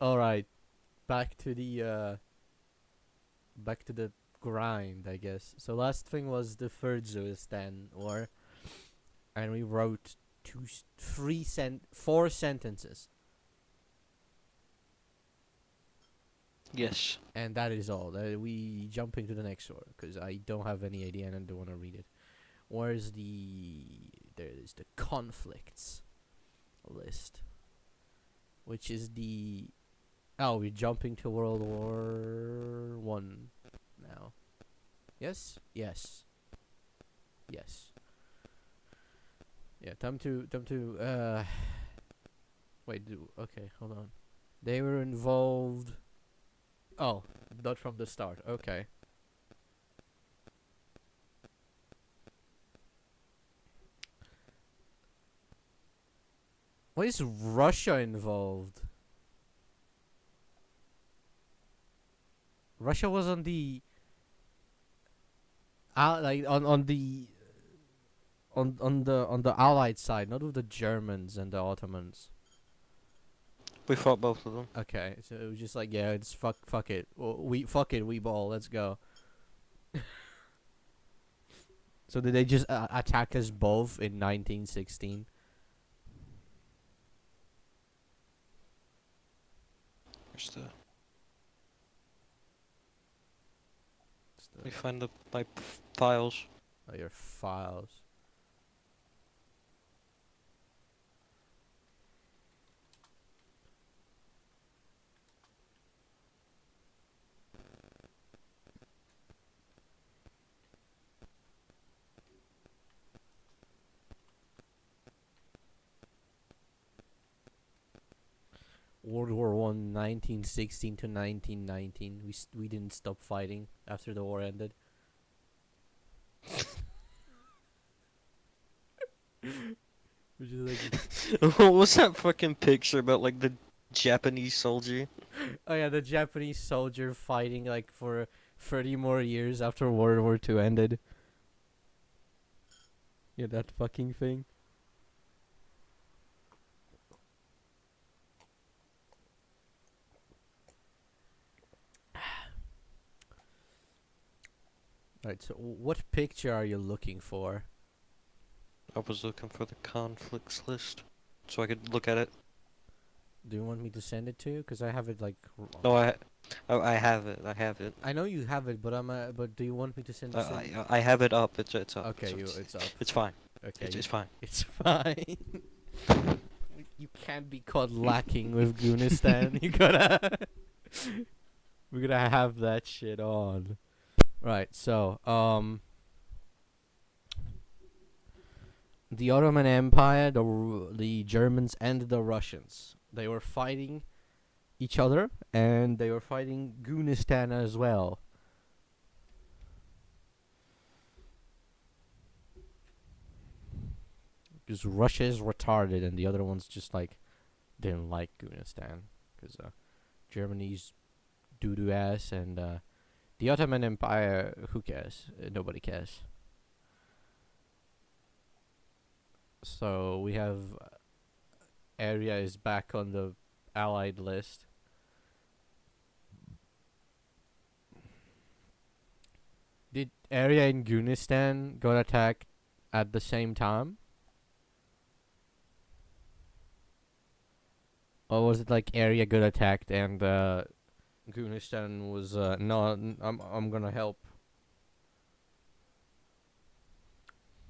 All right, back to the grind, I guess. So last thing was the third Zuistan war, and we wrote four sentences, Yes. and that is all. We jump into the next war because I don't have any idea and I don't want to read it. Where's there is the conflicts list, which is the we're jumping to World War I now. Yes, yes, yes. Yeah, time to wait. Okay, hold on. They were involved. Oh, not from the start. Okay. Why is Russia involved? Russia was on the like on the Allied side, not with the Germans and the Ottomans. We fought both of them. Okay, so it was just like, yeah, it's fuck it, we ball, let's go. So did they just attack us both in 1916? Where's the? It's Let me find my files. your files. World War I, 1916 to 1919. We didn't stop fighting after the war ended. Which is like, What was that fucking picture about, like, the Japanese soldier? oh yeah, the Japanese soldier fighting like for 30 more years after World War II ended. Yeah, that fucking thing. Alright, so what picture are you looking for? I was looking for the conflicts list, so I could look at it. Do you want me to send it to you? Cause I have it like. No, I have it. I have it. I know you have it, but but do you want me to send? I have it up. It's up. Okay, So it's up. it's fine. Okay, It's fine. it's fine. You can't be caught lacking with Goonistan. You gotta. We're gonna have that shit on. Right. So, the Ottoman Empire, the Germans and the Russians, they were fighting each other, and they were fighting Goonistan as well. Because Russia is retarded, and the other ones just like didn't like Goonistan, because Germany's doo doo ass, and the Ottoman Empire, who cares? Nobody cares. So we have area is back on the Allied list. Did area in Goonistan got attacked at the same time? Or was it like area got attacked and Goonistan was no, I'm gonna help.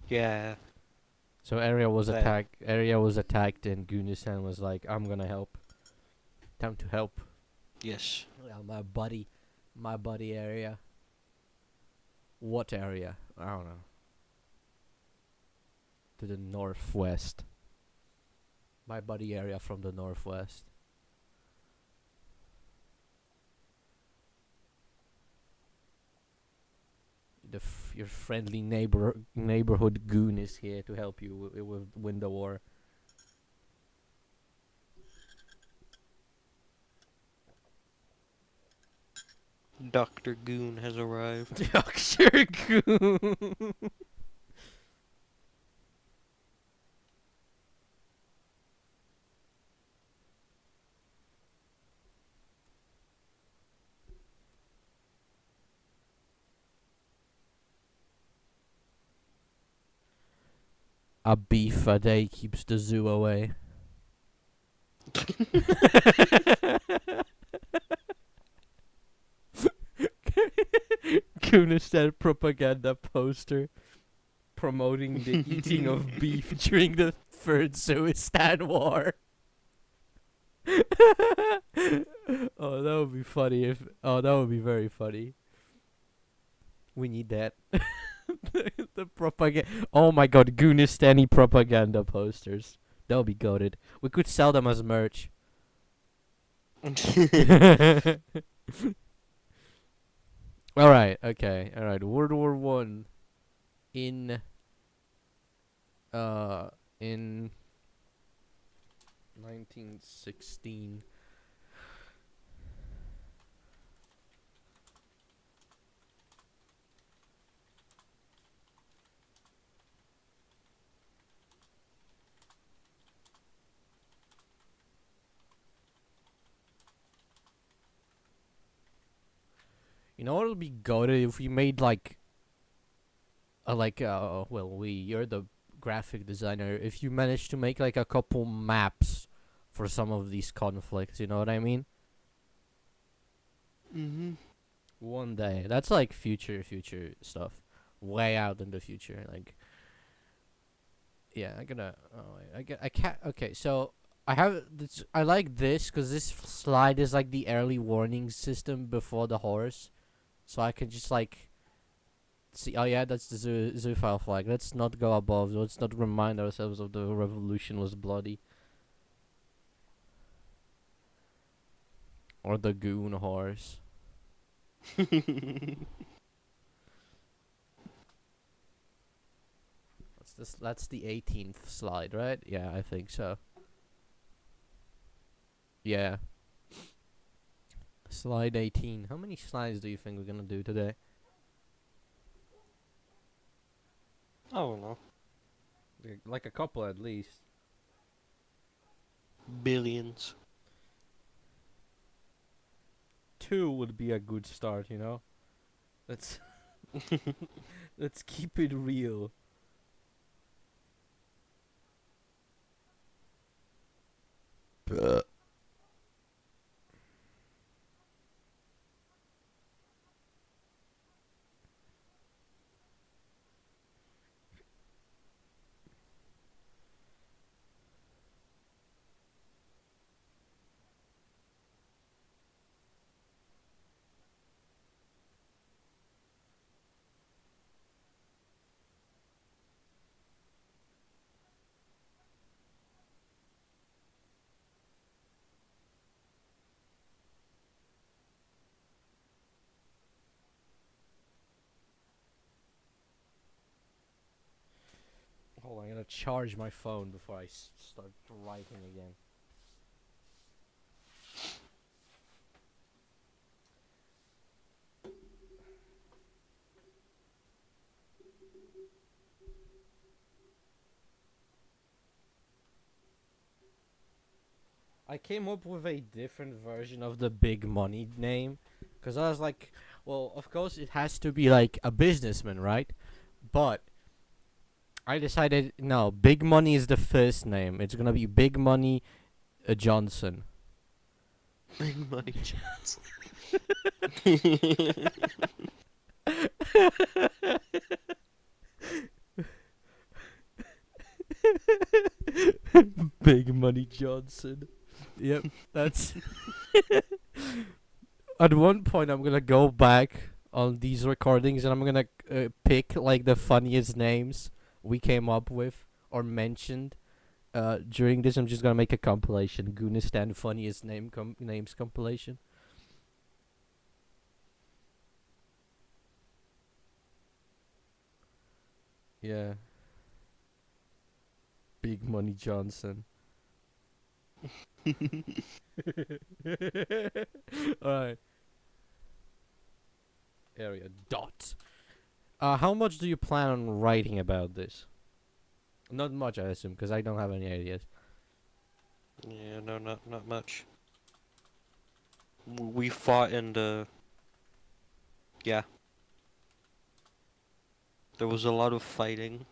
Yeah. So area was That. attacked. Area was attacked, and Goonistan was like, I'm gonna help. Time to help. Yes. Yeah, my buddy area. What area? I don't know. To the northwest. My buddy area from the northwest. Your friendly neighborhood goon is here to help you with win the war. Dr. Goon has arrived. Yorkshire goon. A beef a day keeps the zoo away. Goonistan propaganda poster promoting the eating of beef during the Third Suistan War. Oh, that would be funny if. Oh, that would be very funny. We need that. The propaganda. Oh my god, Goonistani propaganda posters. That would be goated. We could sell them as merch. Alright, okay, alright. World War One in uh in 1916. You know what would be goated if we made like well, you're the graphic designer. If you managed to make like a couple maps for some of these conflicts, you know what I mean? Mm-hmm. One day. That's like future stuff. Way out in the future. Like, yeah, I'm gonna. Oh, I can't. Okay, so I have this. I like this because this slide is like the early warning system before the horse, so I can just like see. Oh yeah, that's the zoophile flag. Let's not go above. Let's not remind ourselves of the revolution was bloody or the goon horse. That's the 18th slide, right? Yeah, I think so. Yeah. Slide 18. How many slides do you think we're gonna do today? I don't know. Like a couple at least. Billions. 2 would be a good start, you know? Let's let's keep it real. Hold on, I'm gonna charge my phone before I start writing again. I came up with a different version of the big money name. Because I was like, well, of course it has to be like a businessman, right? But I decided, no, Big Money is the first name. It's gonna be Big Money Johnson. Big money chance. Big Money Johnson. Yep, that's. At one point, I'm gonna go back on these recordings and I'm gonna pick like the funniest names we came up with or mentioned. During this, I'm just gonna make a compilation, Goonistan funniest names compilation. Yeah. Big Money Johnson. Alright. Area dot. How much do you plan on writing about this? Not much, I assume, because I don't have any ideas. Yeah, no, not much. We fought and yeah, there was a lot of fighting.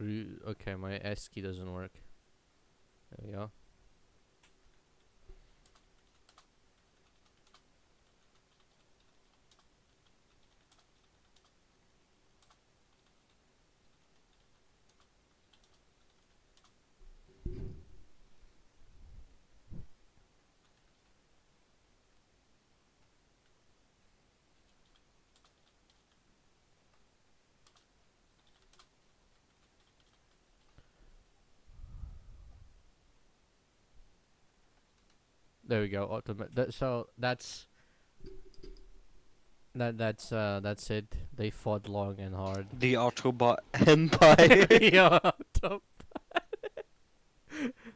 Okay, my S key doesn't work. There we go. There we go. So that's it. They fought long and hard. The Autobot Empire. Yeah,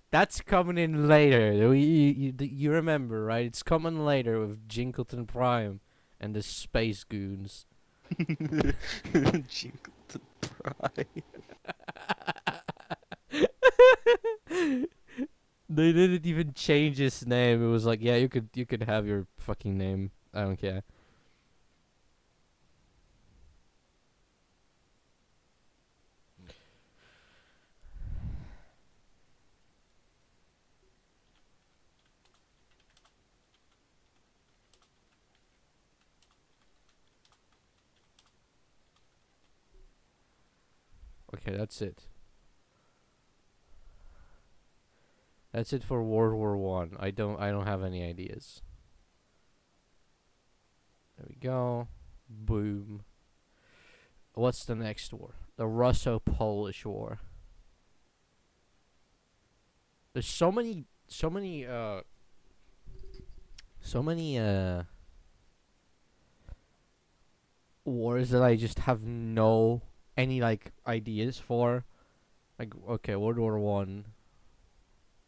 that's coming in later. You remember, right? It's coming later with Jinkleton Prime and the Space Goons. Jinkleton Prime. They didn't even change his name. It was like, yeah, you could have your fucking name. I don't care. Okay, that's it. That's it for World War One. I don't have any ideas. There we go. Boom. What's the next war? The Russo-Polish War. There's so many wars that I just have no any like ideas for. Like, okay, World War One.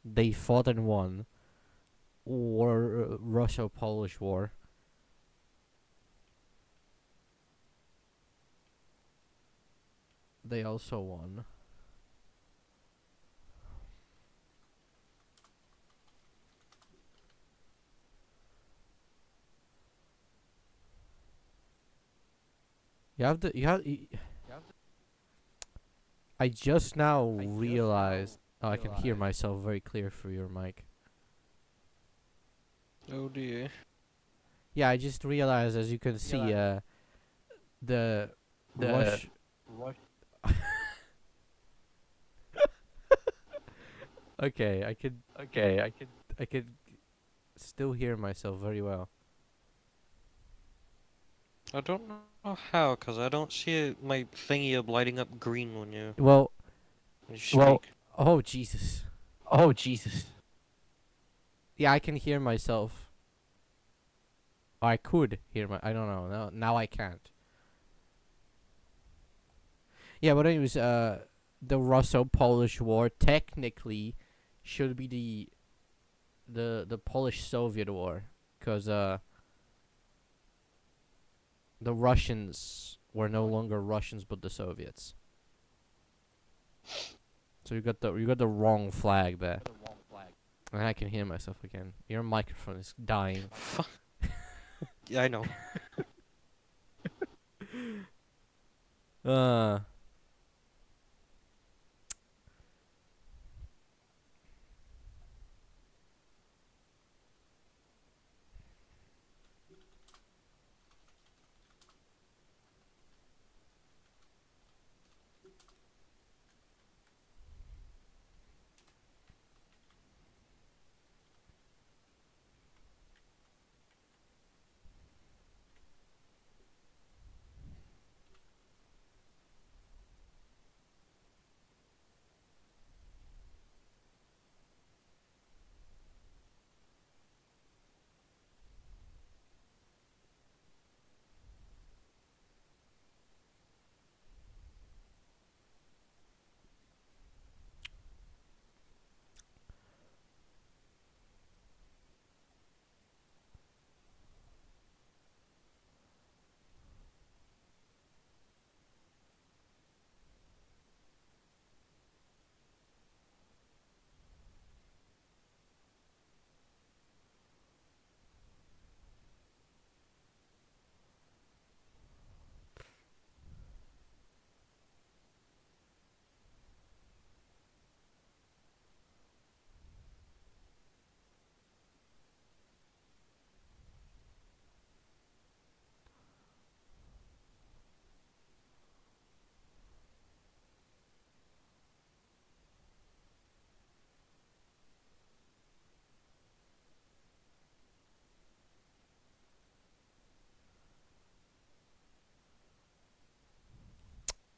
They fought and won. War Russo-Polish War. They also won. I just now realized. Oh, I can hear myself very clear through your mic. Oh dear. Yeah, I just realized, as you can see, the Rush. Okay, I could still hear myself very well. I don't know how, cause I don't see my thingy up lighting up green when you Well, speak. oh Jesus. Yeah, I can hear myself. I could hear my. I don't know. Now I can't. Yeah, but anyways, the Russo-Polish War technically should be the Polish-Soviet War, cause the Russians were no longer Russians but the Soviets. So you got the wrong flag there. And I can hear myself again. Your microphone is dying. Fuck. Yeah, I know. Uh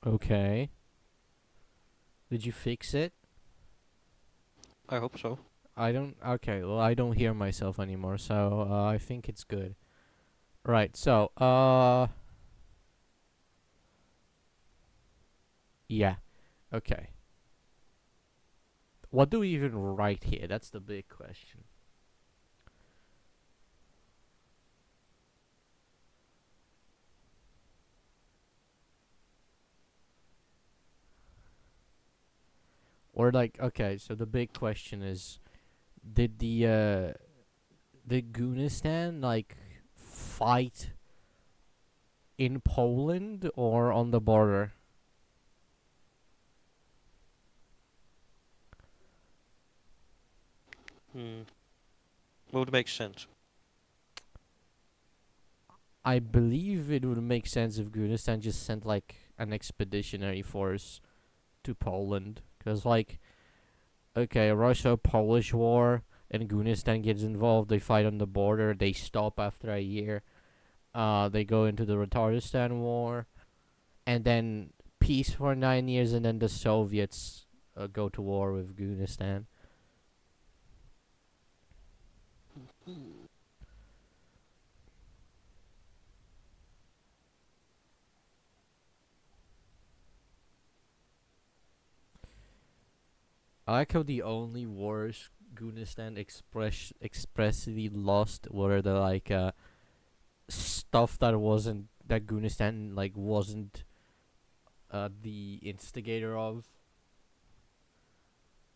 Okay. Did you fix it? I hope so. I don't. Okay. Well, I don't hear myself anymore, so I think it's good. Right. So, yeah. Okay. What do we even write here? That's the big question. Or like, okay, so the big question is, did the Goonistan like fight in Poland or on the border? Hmm. What would make sense? I believe it would make sense if Goonistan just sent like an expeditionary force to Poland, because like, okay, Russia-Polish war, and Goonistan gets involved. They fight on the border. They stop after a year. They go into the Retardistan war, and then peace for 9 years, and then the Soviets go to war with Goonistan. I like how the only wars Goonistan expressly lost were the like stuff that Goonistan like wasn't the instigator of,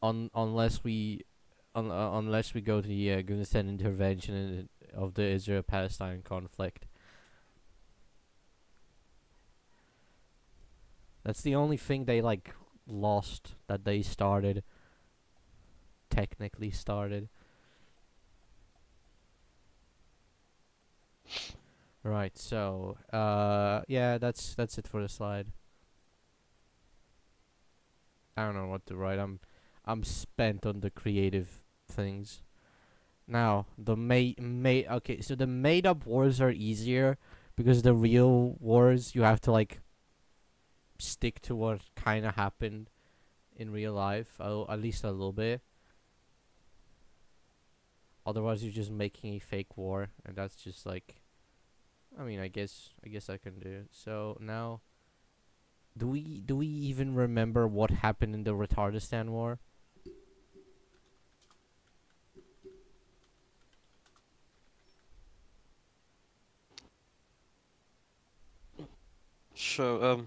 unless we go to the Goonistan intervention of the Israel-Palestine conflict. That's the only thing they like lost that they started, technically started. Right. So, yeah, that's it for the slide. I don't know what to write. I'm spent on the creative things. Now, the okay, so the made up wars are easier because the real wars you have to like stick to what kind of happened in real life, at least a little bit. Otherwise, you're just making a fake war, and that's just like, I mean, I guess I can do it. So now, do we even remember what happened in the Retardistan war? So,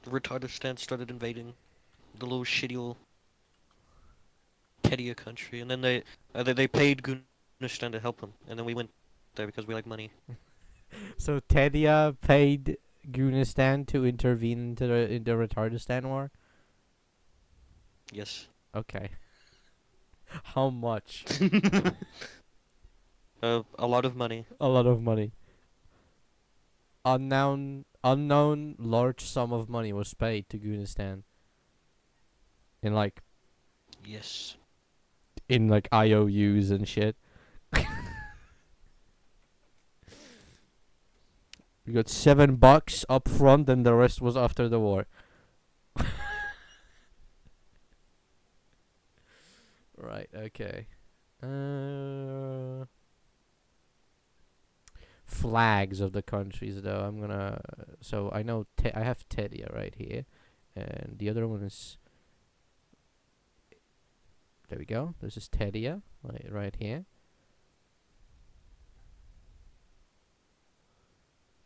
the Retardistan started invading the little shitty little Kedia country, and then they paid Goonistan to help them, and then we went there because we like money. So Tedia paid Goonistan to intervene in the Retardistan war. Yes. Okay. How much? A lot of money. A lot of money. Unknown large sum of money was paid to Goonistan in like Yes. IOUs and shit. We got $7 up front, and the rest was after the war. Right. Okay. Uh, Flags of the countries, though. I'm gonna. So I know I have Tedia right here, and the other one is. There we go. This is Tedia, right here.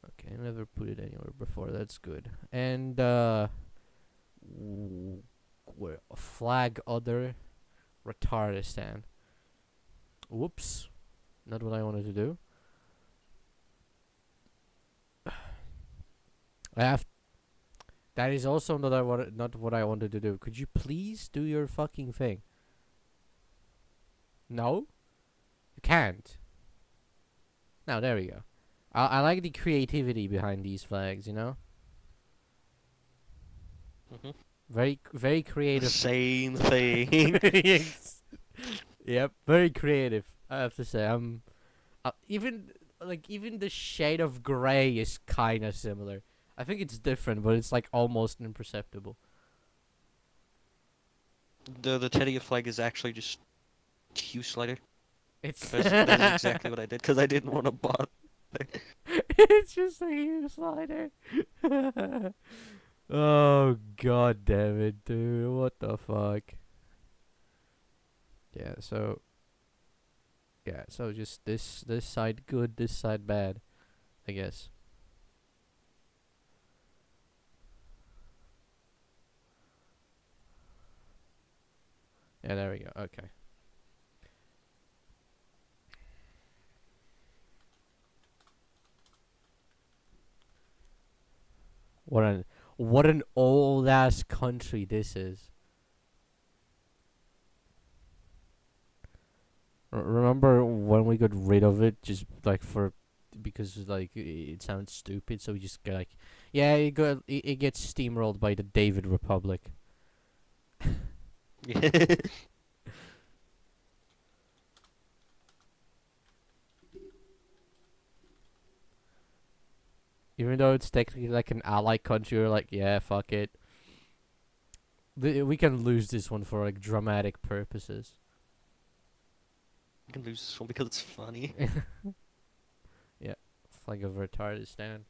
Okay, I never put it anywhere before. That's good. And where flag other Retardistan. Whoops, not what I wanted to do. I have. That is also not what I wanted to do. Could you please do your fucking thing? No, you can't. Now there we go. I like the creativity behind these flags. Mhm. Very The creative. same thing. Yes. Yep, very creative. I have to say, even the shade of gray is kind of similar. I think it's different, but it's like almost imperceptible. The teddy flag is actually just Q slider. It's That is exactly what I did because I didn't want to bother. it's just a huge slider. Oh god damn it, dude! What the fuck? Yeah. So just this side good, this side bad, I guess. Yeah, there we go. Okay. What an old ass country this is. Remember when we got rid of it just like for because like it sounds stupid, so we just go like, yeah, it gets steamrolled by the David Republic. Even though it's technically like an ally country, we're like, yeah, fuck it. We can lose this one for like dramatic purposes. You can lose this one because it's funny. Yeah, flag of Retardistan.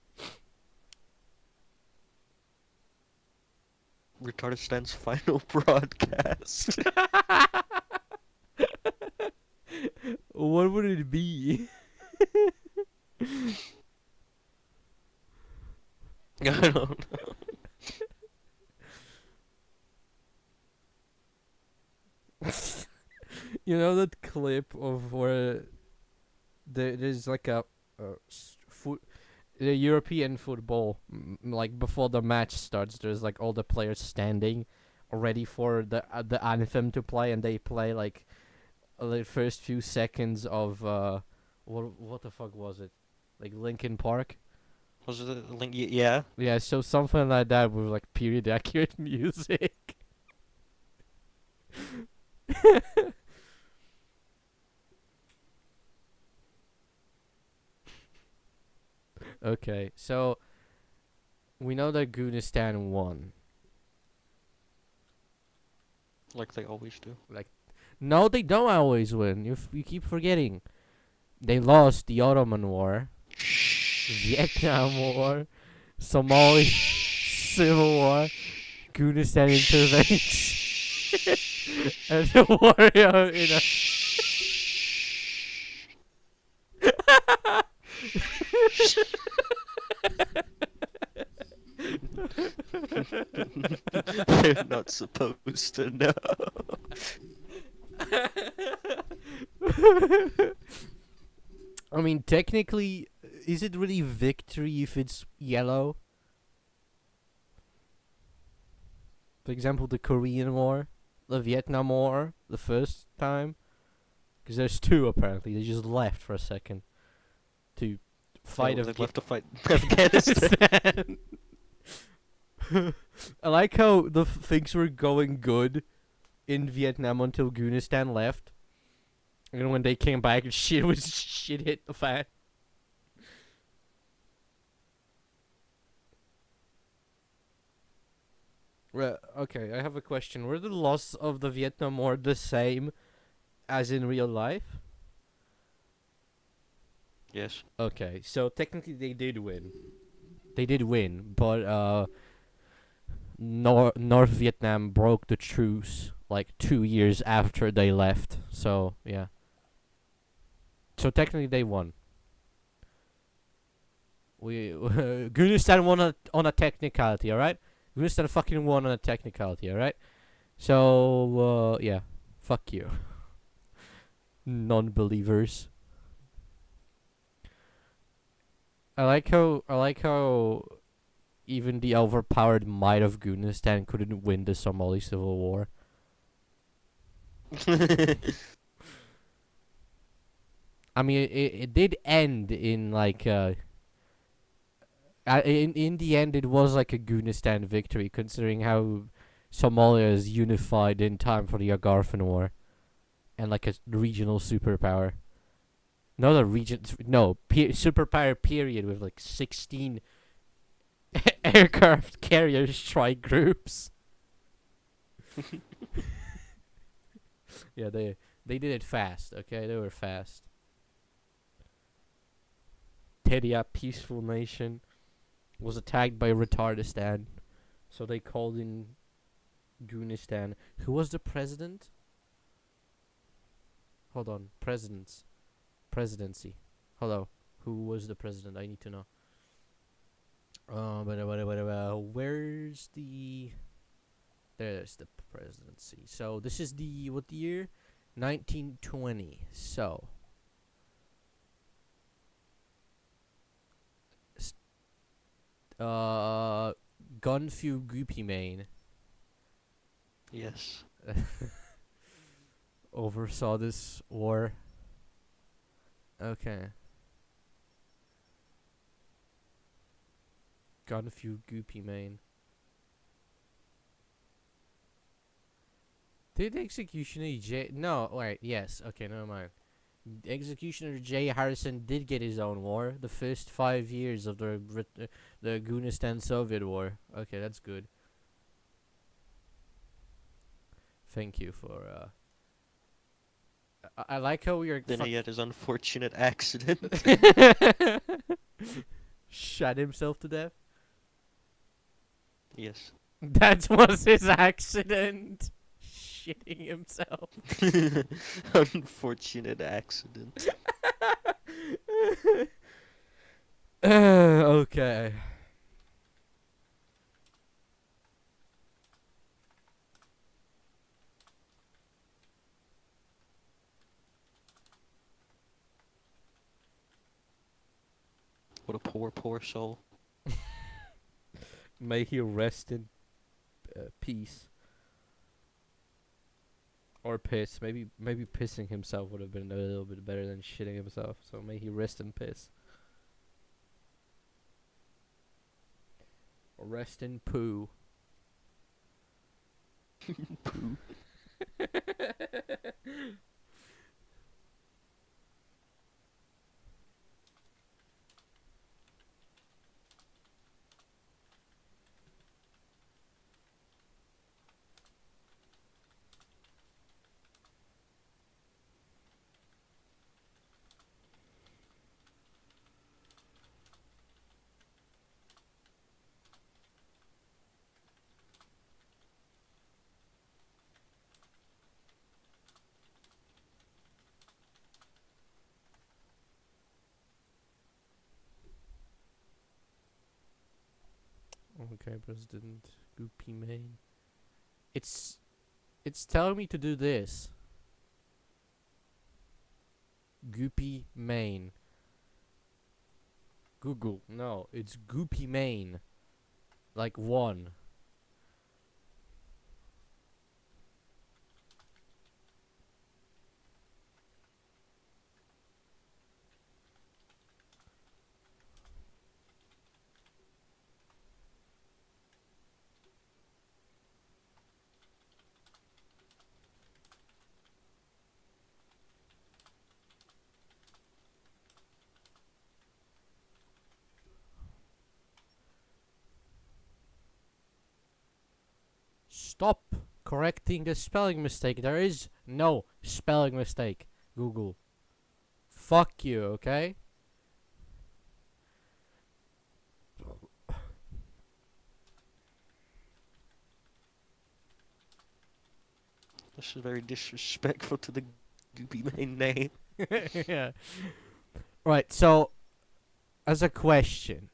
Retardistan's final broadcast. What would it be? I don't know. You know that clip of where there's like the European football, like before the match starts, there's like all the players standing, ready for the anthem to play, and they play like the first few seconds of what the fuck was it, like Linkin Park? Was it a link? Yeah. Yeah, so something like that with like period accurate music. Okay, so we know that Goonistan won. Like they always do. Like, no, they don't always win. You keep forgetting. They lost the Ottoman War, Vietnam War, Somali Civil War, Goonistan intervention, and the warrior in a. They're not supposed to know. I mean, technically, is it really victory if it's yellow? For example, the Korean War, the Vietnam War, the first time. Because there's two apparently. They just left for a second to fight. They left to fight Afghanistan. I like how things were going good in Vietnam until Goonistan left. And when they came back, shit hit the fan. Well, okay, I have a question. Were the loss of the Vietnam War the same as in real life? Yes. Okay, so technically they did win. They did win, but North Vietnam broke the truce like 2 years after they left. So yeah. So technically they won. We Goonistan won on a technicality, all right? Goonistan fucking won on a technicality, all right? So yeah, fuck you, non-believers. I like how even the overpowered might of Goonistan couldn't win the Somali Civil War. I mean, it did end in like in the end it was like a Goonistan victory, considering how Somalia is unified in time for the Agarthan War, and like a regional superpower. Not a region, no, superpower period with like 16 Aircraft carrier strike groups. Yeah, they did it fast. Okay, they were fast. Teria, peaceful nation, was attacked by Retardistan, so they called in Goonistan. Who was the president? Hold on, presidency. Hello, who was the president? I need to know. Where's the? There's the presidency. So this is the what year? 1920. So. Gunfu Goopy Main Yes. oversaw this war. Okay. Gunfu Goopy Main. Did Executioner J? No, wait. Yes. Okay. Never mind. Executioner J. Harrison did get his own war. The first 5 years of the Goonistan Soviet War. Okay, that's good. Thank you for. I like how we are. Then he had his unfortunate accident. Shot himself to death. Yes. That was his accident. Shitting himself. Unfortunate accident. Okay. What a poor, poor soul. May he rest in peace. Or piss. Maybe pissing himself would have been a little bit better than shitting himself. So may he rest in piss. Or rest in poo. Poo. Okay, President Goopy Main. It's telling me to do this. Goopy Main. Google. No, it's Goopy Main. Like one. Stop correcting the spelling mistake. There is no spelling mistake. Google. Fuck you, okay? This is very disrespectful to the Goopy main name. Yeah. Right, so as a question.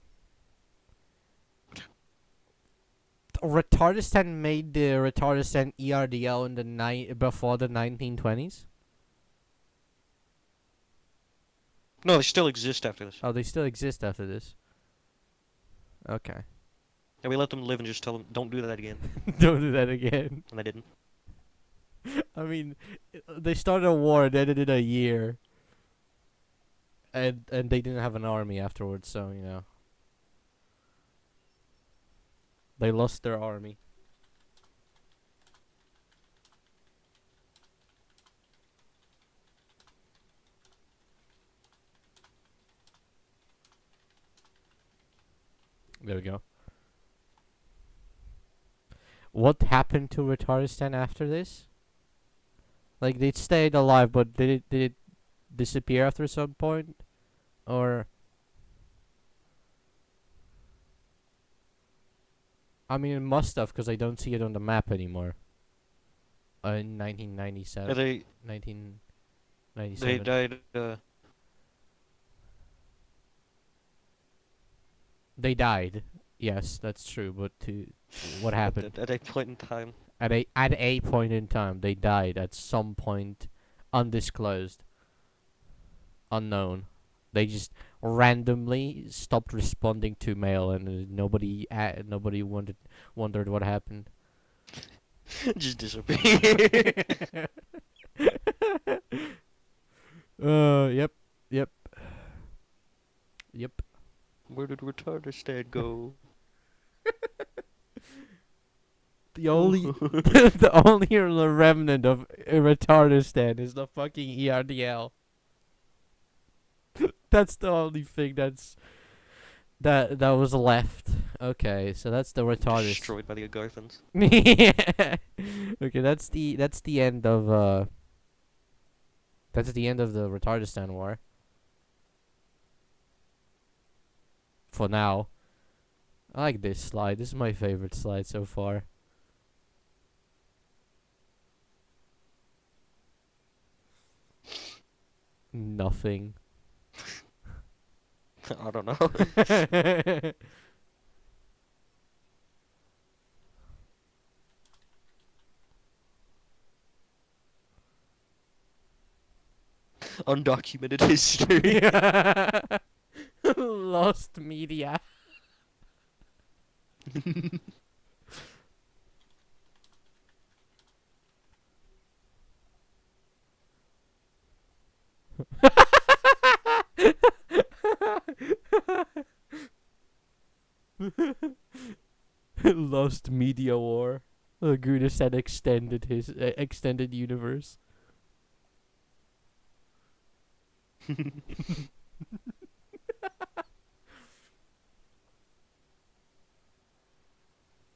Retardistan made the Retardistan ERDL in the before the 1920s? No, they still exist after this. Oh, they still exist after this. Okay. And we let them live and just tell them, don't do that again. Don't do that again. And they didn't. I mean, they started a war and ended it a year. And they didn't have an army afterwards, so, you know. They lost their army. There we go. what happened to Retardistan after this? Like, they stayed alive, but did it disappear after some point? Or, I mean, it must have, because I don't see it on the map anymore. In 1997. They 1997. died. They died. Yes, that's true. But what happened? At a point in time. At a point in time, they died at some point, undisclosed, unknown. They just randomly stopped responding to mail, and nobody wondered what happened. Just disappear. Yep, yep, yep. Where did Retardistan go? The only the only remnant of Retardistan is the fucking ERDL. That's the only thing that was left. Okay, so that's the Retardistan. Destroyed by the Agarthans. Yeah. Okay, that's the end of that's the end of the Retardistan war. For now. I like this slide. This is my favorite slide so far. Nothing. I don't know. Undocumented history. Lost media. Lost media war. Goonistan extended his extended universe.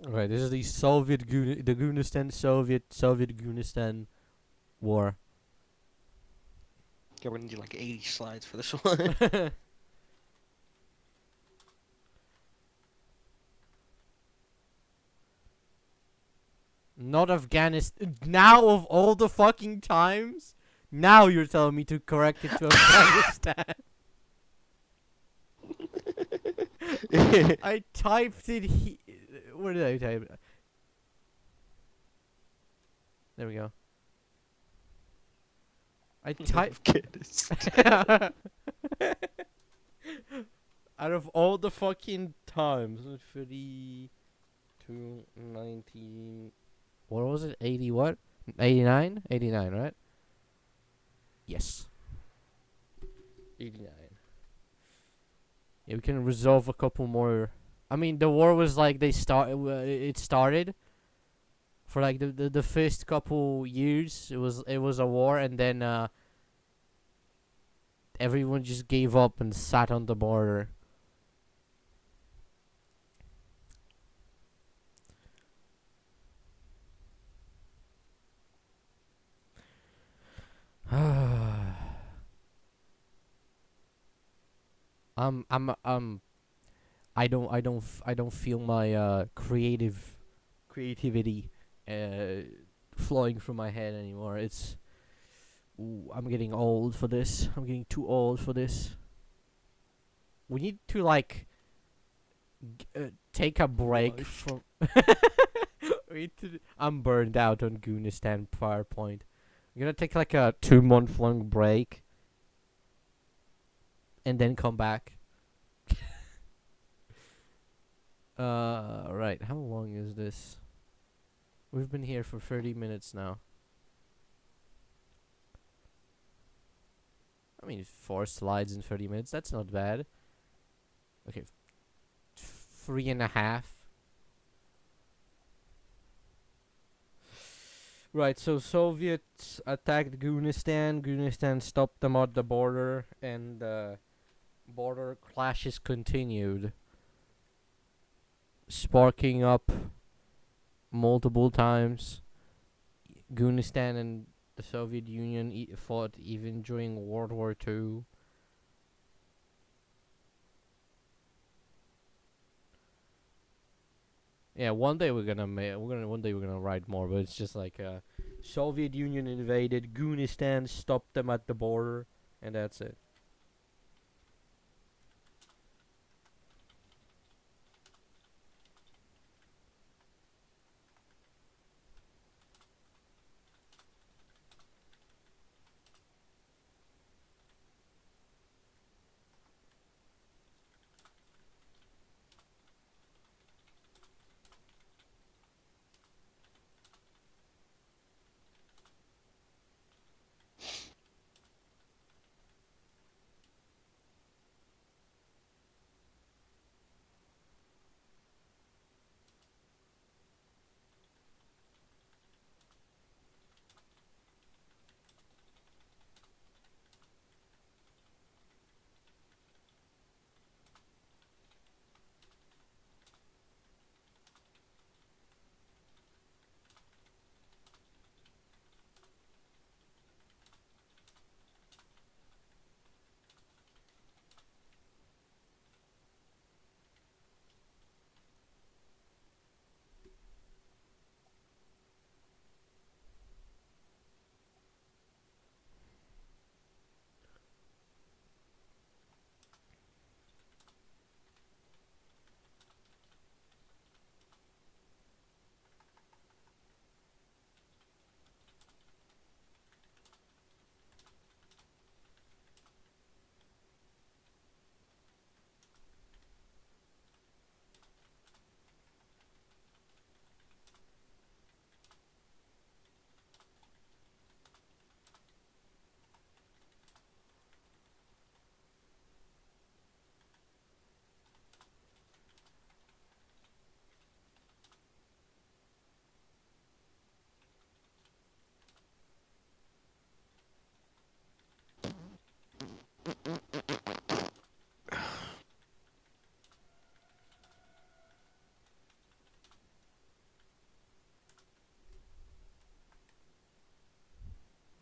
Alright, this is the Soviet Goonistan war. Yeah, we're gonna do like 80 slides for this one. Not Afghanistan. Now of all the fucking times, now you're telling me to correct it to Afghanistan. I typed it. Where did I type it? There we go. I typed. Out of all the fucking times, 32, 19. What was it? 80 what? 89? 89, right? Yes. 89. Yeah, we can resolve a couple more. I mean, the war was like it started for like the first couple years. It was a war, and then everyone just gave up and sat on the border. I don't feel my creativity flowing from my head anymore. I'm getting old for this. I'm getting too old for this. We need to like take a break from. I'm burned out on Goonistan PowerPoint. I'm gonna take like a 2-month long break and then come back. Right. How long is this? We've been here for 30 minutes now. I mean, 4 slides in 30 minutes. That's not bad. Okay. 3.5. Right, so Soviets attacked Goonistan. Goonistan stopped them at the border, and border clashes continued, sparking up multiple times. Goonistan and the Soviet Union fought even during World War Two. Yeah, one day we're gonna write more, but it's just like Soviet Union invaded Goonistan, stopped them at the border, and that's it.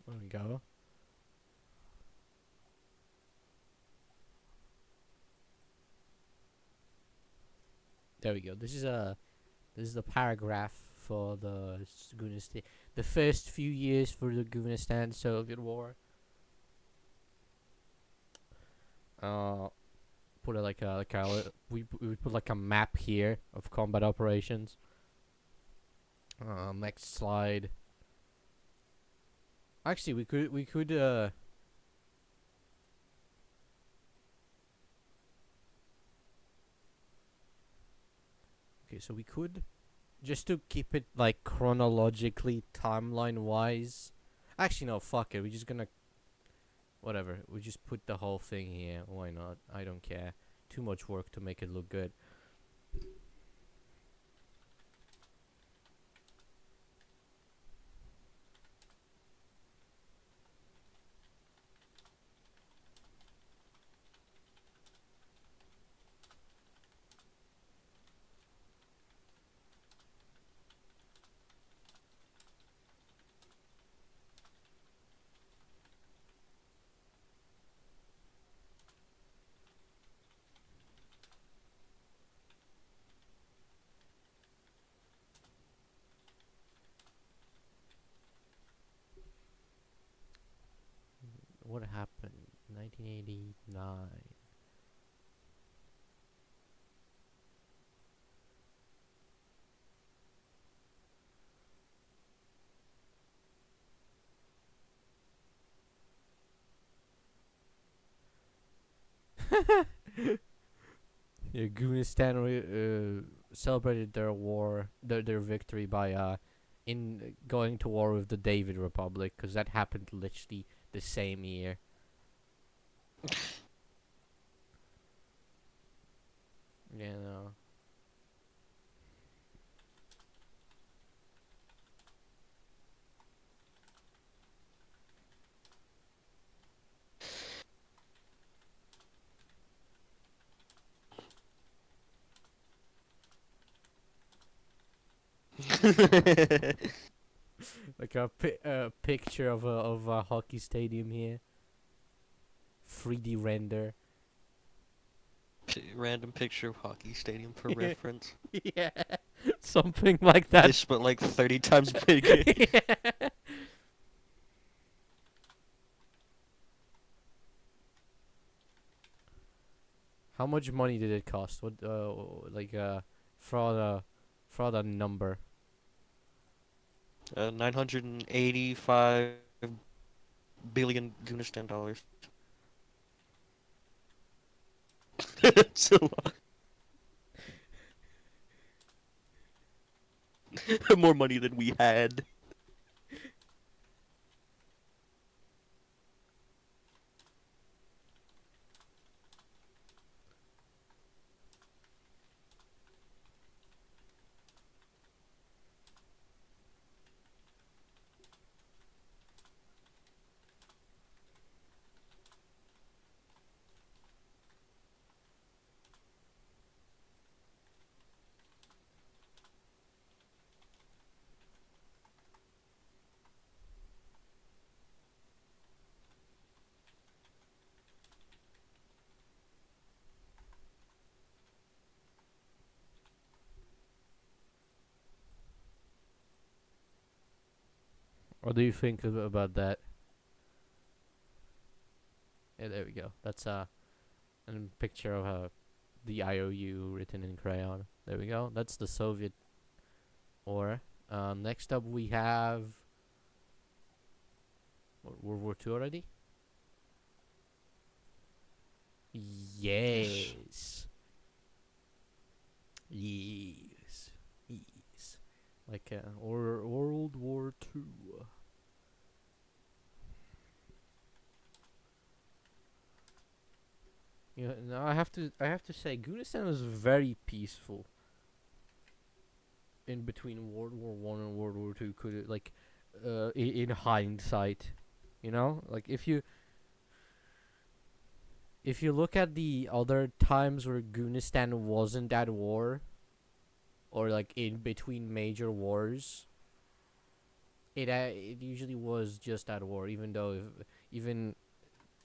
There we go. There we go. This is the paragraph for the Goonistan. The first few years for the Goonistan Soviet War. Uh, put it we put like a map here of combat operations. Next slide. Actually, we could. Okay, so we could just to keep it like chronologically timeline wise. Actually, no, fuck it. We're just gonna whatever. We just put the whole thing here. Why not? I don't care. Too much work to make it look good. What happened? 1989. Yeah, Goonistan celebrated their victory by in going to war with the David Republic, because that happened literally the same year. You know. Like a picture of a hockey stadium here. 3D render. Random picture of hockey stadium for reference. Yeah, something like that. This, but like 30 times bigger. Yeah. How much money did it cost? What like for the number? 985 billion Goonistan dollars. It's a lot. More money than we had. What do you think about that? Yeah, there we go. That's a picture of the IOU written in crayon. There we go. That's the Soviet war. Next up we have World War Two already. Yes. Yes. Yes. Like or World War Two. Yeah, no, I have to say, Goonistan was very peaceful in between World War One and World War Two. Could it, like, in hindsight, like if you look at the other times where Goonistan wasn't at war, or like in between major wars, it usually was just at war. Even though even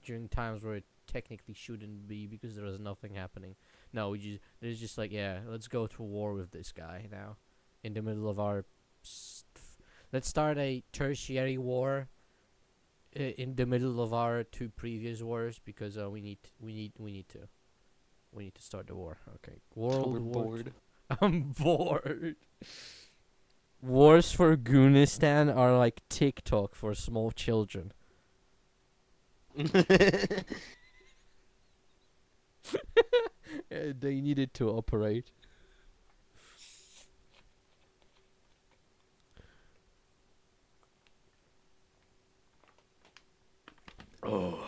during times where it technically shouldn't be because there was nothing happening. No, there's just like, yeah, let's go to war with this guy now, in the middle of our. Let's start a tertiary war. In the middle of our two previous wars, because we need to start the war. Okay, World We're War. bored. I'm bored. Wars for Goonistan are like TikTok for small children. They needed to operate. Oh,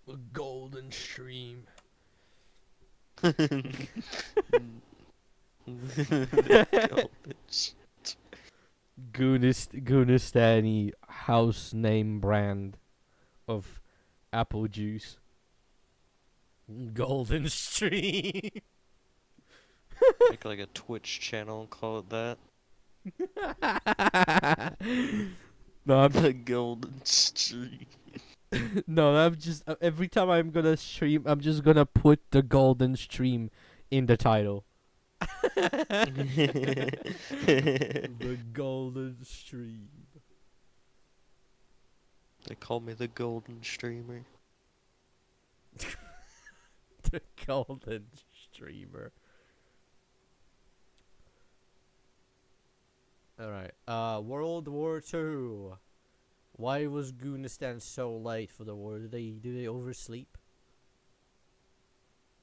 a golden stream. Goonistani house name brand of apple juice. Golden stream. Make like a Twitch channel and call it that. No, The Golden Stream. no, I'm just every time I'm gonna stream, I'm just gonna put the golden stream in the title. The golden stream. They call me the Golden Streamer. The golden streamer. All right. World War Two. Why was Goonistan so late for the war? Did they oversleep?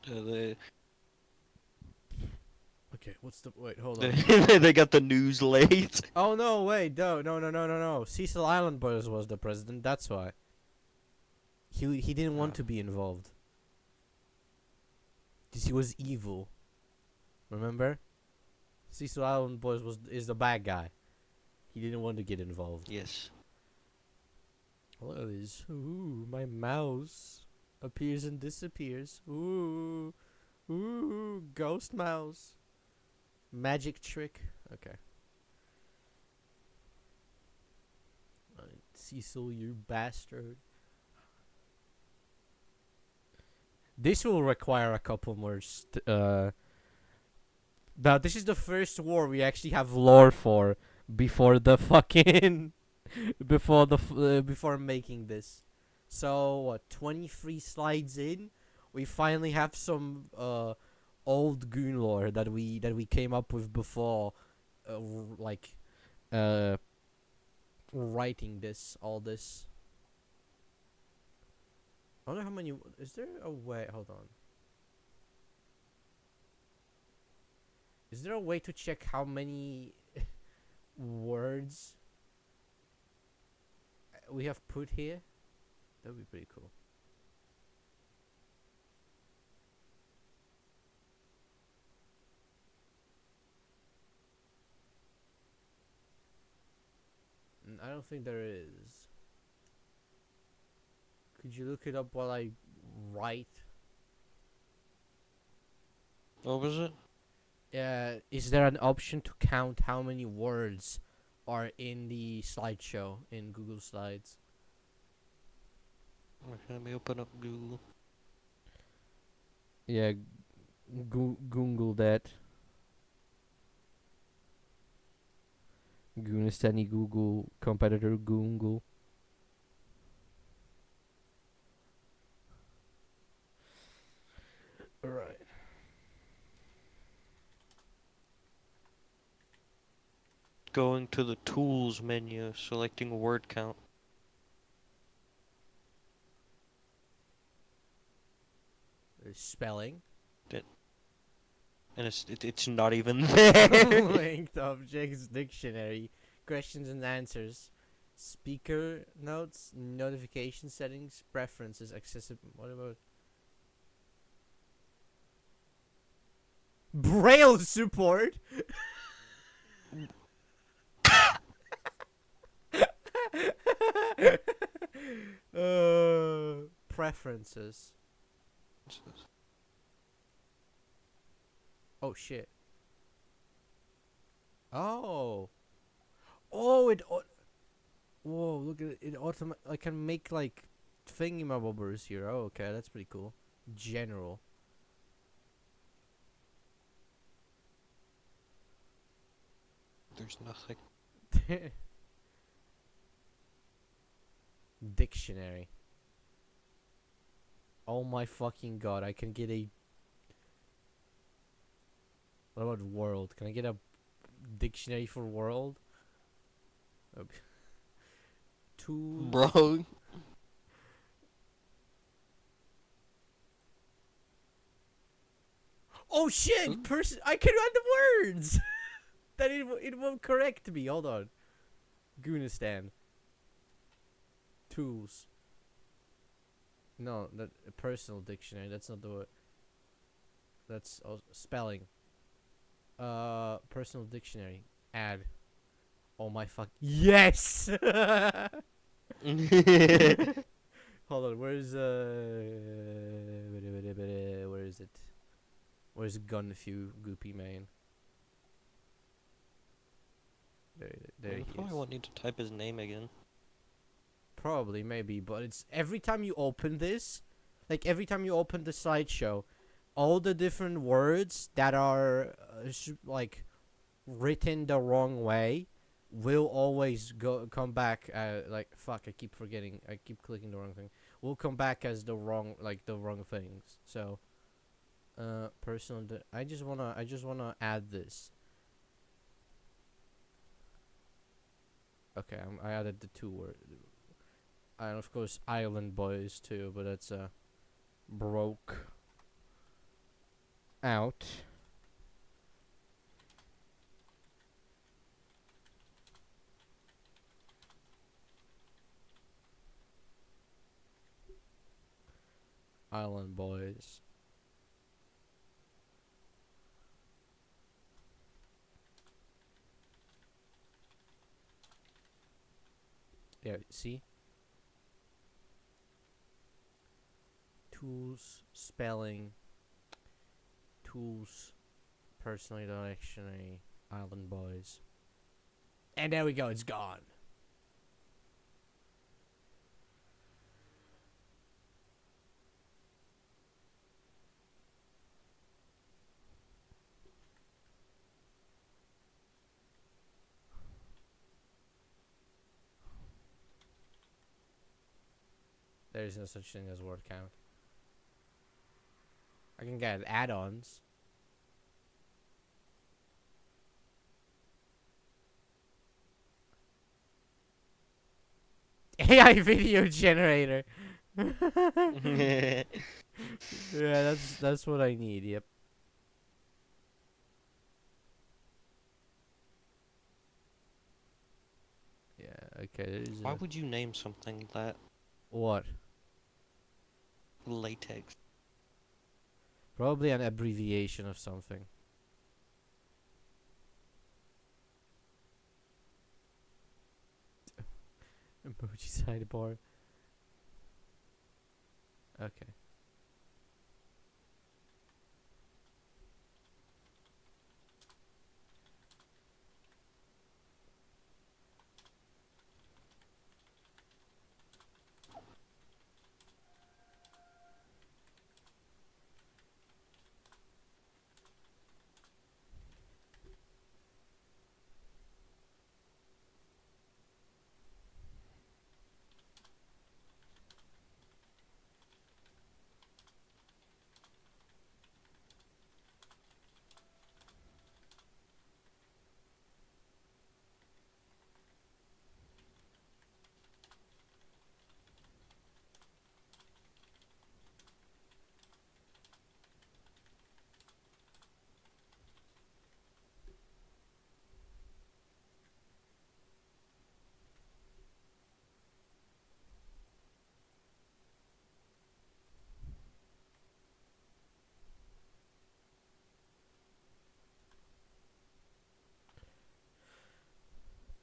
They Okay, hold on. they got the news late. Oh no, wait, no. Cecil Island Boys was the president, that's why. He didn't want to be involved. Cause he was evil. Remember? Cecil Island Boys is the bad guy. He didn't want to get involved. Yes. Look at this. Ooh, my mouse appears and disappears. Ooh. Ooh, ghost mouse. Magic trick. Okay. Cecil, you bastard. This will require a couple more. Now this is the first war we actually have lore for before the fucking before making this. So what? 23 slides in, we finally have some old goon lore that we came up with before, like uh writing all this. I wonder how many. Is there a way? Hold on. Is there a way to check how many words we have put here? That would be pretty cool. I don't think there is. Could you look it up while I write? What was it? Is there an option to count how many words are in the slideshow in Google Slides? Okay, let me open up Google. Yeah, Google that. Goonistani Google competitor Google. Alright. Going to the tools menu, selecting word count. Spelling. And it's not even there. Linked objects dictionary. Questions and answers. Speaker notes. Notification settings. Preferences. Accessible. What about Braille support? Preferences. Oh shit. Oh. Oh, whoa, look at it. I can make like thingy-mabobbers here. Oh, okay, that's pretty cool. General. There's nothing. Dictionary. Oh my fucking god, I can get a. What about world? Can I get a dictionary for world? Tools. Bro. Oh shit! Person, I can run the words. That it won't correct me. Hold on. Goonistan. Tools. No, that a personal dictionary. That's not the word. That's spelling. Personal dictionary. Add. Oh my fuck. Yes. Hold on. Where is it? Where's gun few goopy man? There I he probably is. won't need to type his name again. Probably, maybe, but it's every time you open this, like every time you open the slideshow, all the different words that are like written the wrong way will always come back. Like fuck, I keep forgetting. I keep clicking the wrong thing. Will come back as the wrong things. So, personal. I just wanna add this. Okay, I added the two word. And of course, Island Boys too, but that's broke out. Island Boys. Yeah, see? Tools, spelling. tools, personal dictionary, Island Boys. And there we go, it's gone. There is no such thing as word count. I can get add-ons. AI video generator. Yeah, that's what I need. Yep. Yeah. Okay. There's Why would you name something that what? latex? Probably an abbreviation of something. Emoji sidebar. Okay.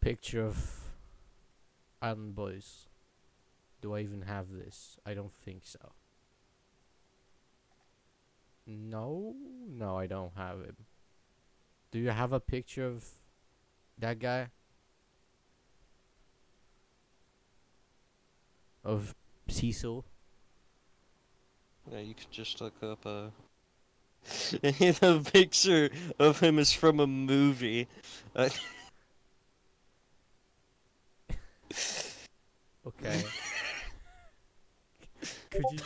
Picture of Island Boys. Do I even have this? I don't think so. No, no, I don't have him. Do you have a picture of that guy? Of Cecil? Yeah, you could just look up the picture of him is from a movie. Okay. Could you?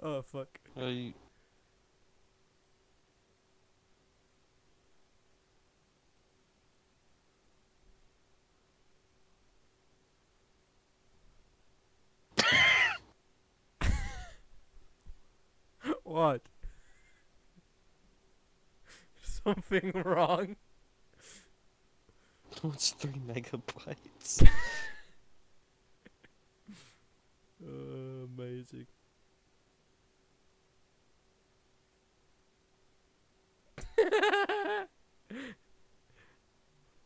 Oh fuck. You... What? Something wrong? What's 3 megabytes? Amazing.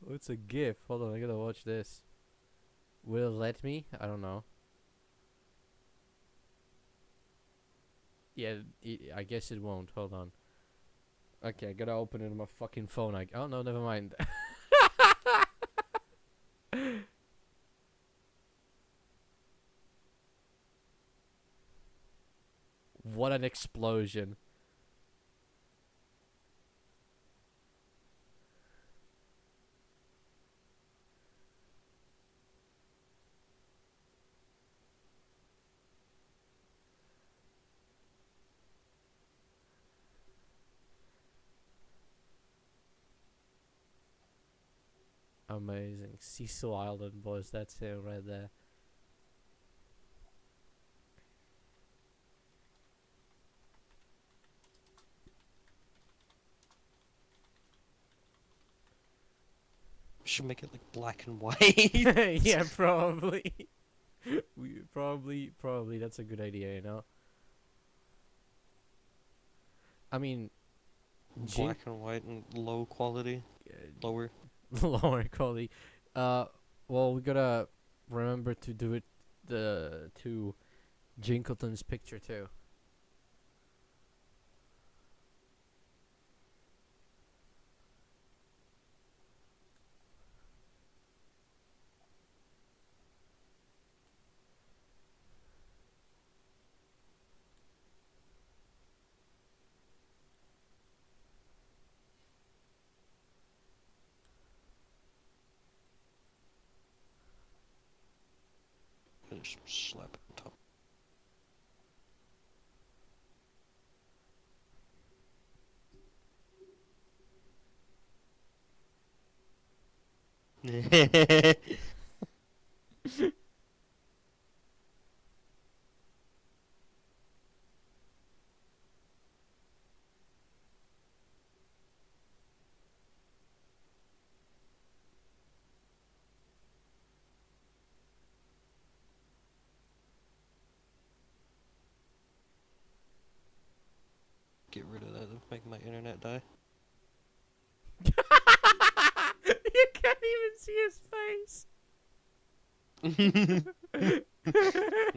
Oh, it's a GIF. Hold on, I gotta watch this. Will it let me? I don't know. Yeah, I guess it won't. Hold on. Okay, I gotta open it on my fucking phone. Oh no, never mind. What an explosion. Amazing. Cecil Island Boys, that's him right there. Should make it like black and white. Yeah, probably. Probably that's a good idea, you know. I mean, Black and white and low quality. Lower. lower quality. Uh, well, we gotta remember to do it to Jinkleton's picture too. Just slap it on top. Get rid of that. That'll make my internet die. You can't even see his face.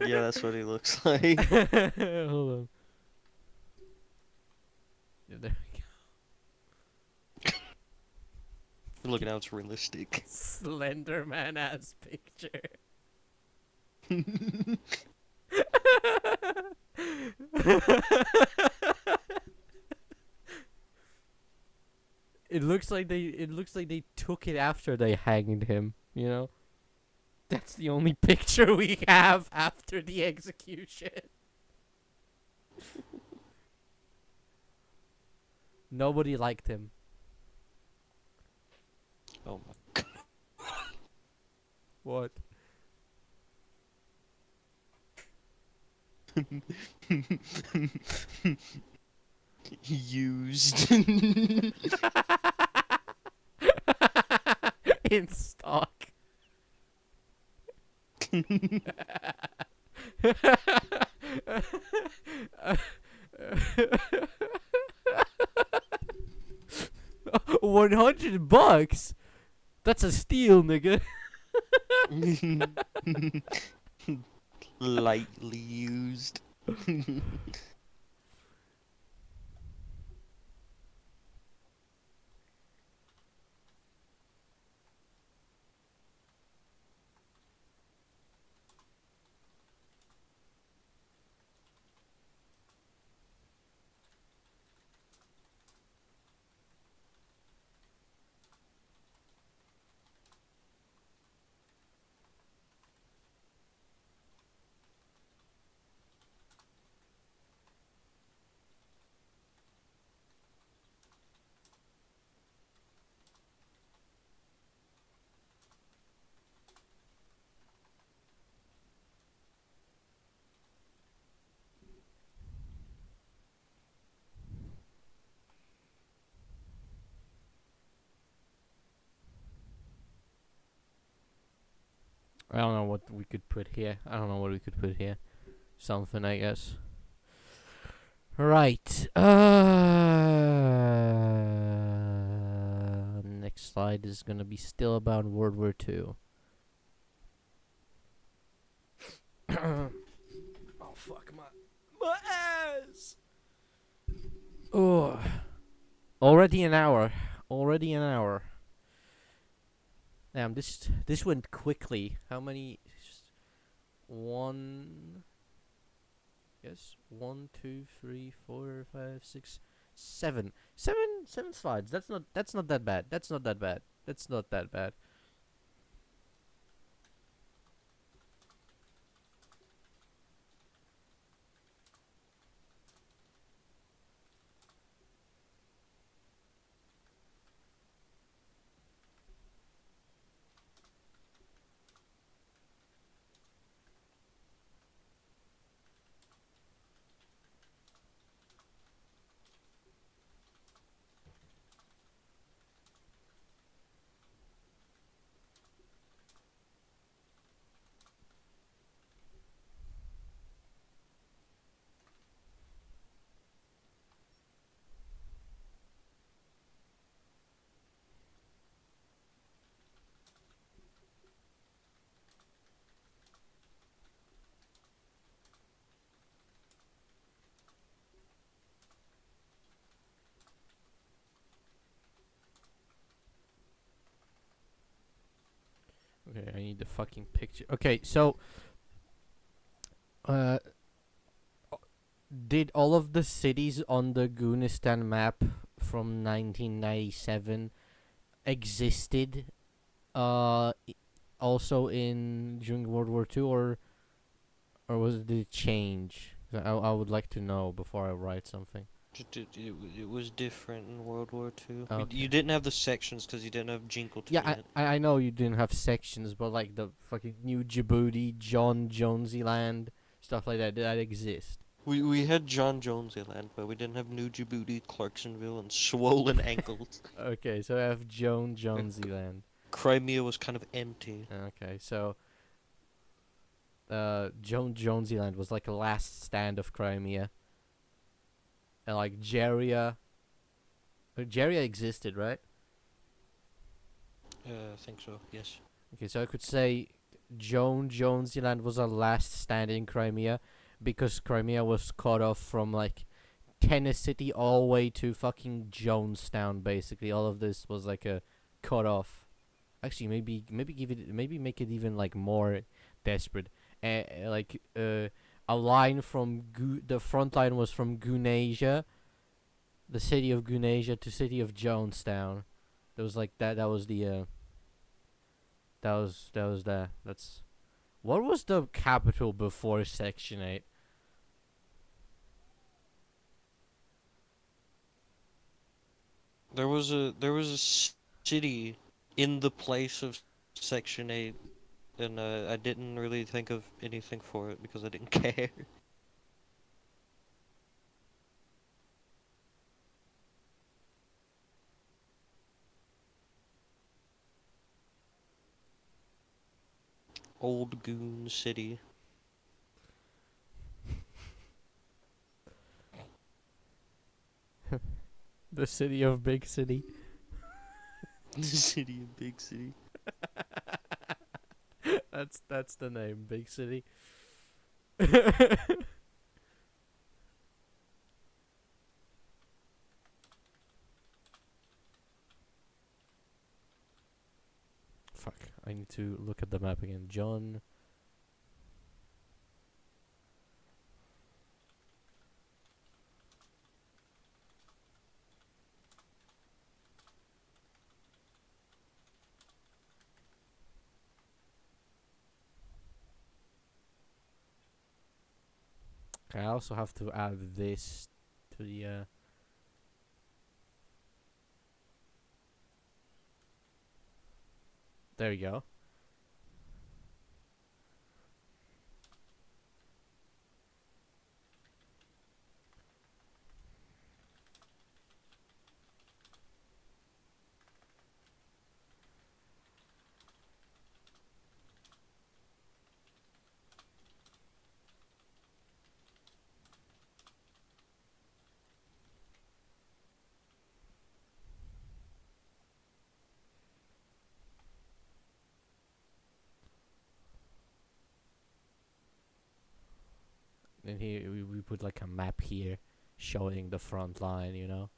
Yeah, that's what he looks like. Hold on. Yeah, there we go. Look at how it's realistic. Slenderman ass picture. It looks like they took it after they hanged him, you know? That's the only picture we have after the execution. Nobody liked him. Oh my god. What? Used. In stock. $100? That's a steal, nigga. Lightly used. I don't know what we could put here. Something, I guess. Right. Next slide is gonna be still about World War II. Oh fuck my ass. Oh, already an hour. Damn, this went quickly. How many? One. Yes, 1, 2, 3, 4, 5, 6, 7. Seven slides. That's not that bad. That's not that bad. Okay, I need the fucking picture. Okay, so uh, did all of the cities on the Goonistan map from 1997 existed also in during World War Two, or did it change? I would like to know before I write something. It was different in World War Two. You Okay. didn't have the sections because you didn't have Yeah, Jinkleton I, yet. I I know you didn't have sections, but like the fucking New Djibouti, John Jonesy Land, stuff like that, did that exist? We had John Jones Land, but we didn't have New Djibouti, Clarksonville, and Swollen Ankles. Okay, so I have Joan Jonesy Land. Crimea was kind of empty. Okay, so Joan Jonesy Land was like a last stand of Crimea, and like Geria existed, right? I think so. Yes. Okay, so I could say Joan Jonesy Land was a last stand in Crimea because Crimea was cut off from like Tennessee all the way to fucking Jonestown. Basically, all of this was like a cut off. Actually, maybe make it even like more desperate. A line from the front line was from Goonasia, the city of Goonasia, to city of Jonestown. There was like that. That was the. That's. What was the capital before Section 8? There was a city in the place of Section 8, and I didn't really think of anything for it because I didn't care. Old Goon City. The city of Big City. The city of Big City. That's the name, Big City. Fuck, I need to look at the map again. John. Okay, I also have to add this to the. There you go. And here we put like a map here showing the front line, you know?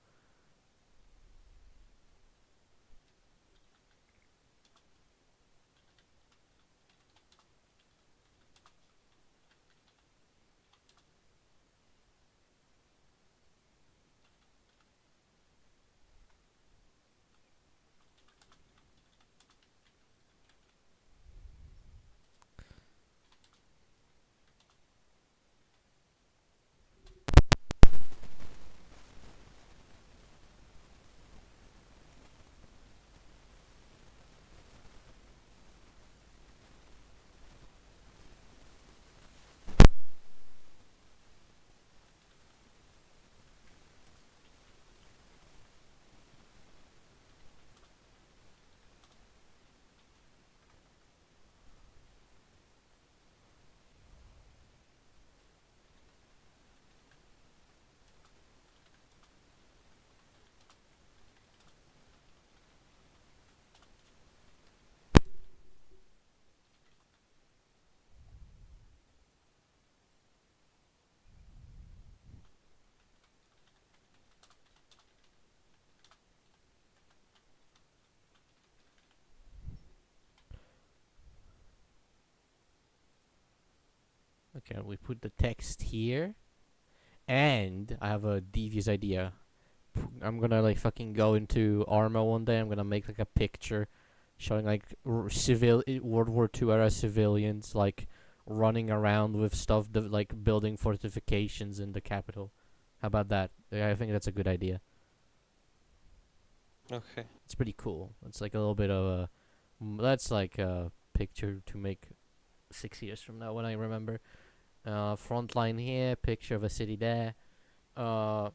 Okay, we put the text here, and I have a devious idea. I'm gonna like fucking go into Arma one day. I'm gonna make like a picture showing like World War II era civilians like running around with stuff like building fortifications in the capital. How about that? Yeah, I think that's a good idea. Okay. It's pretty cool. It's like a little bit of a that's like a picture to make 6 years from now when I remember. Front line here, picture of a city there. Uh,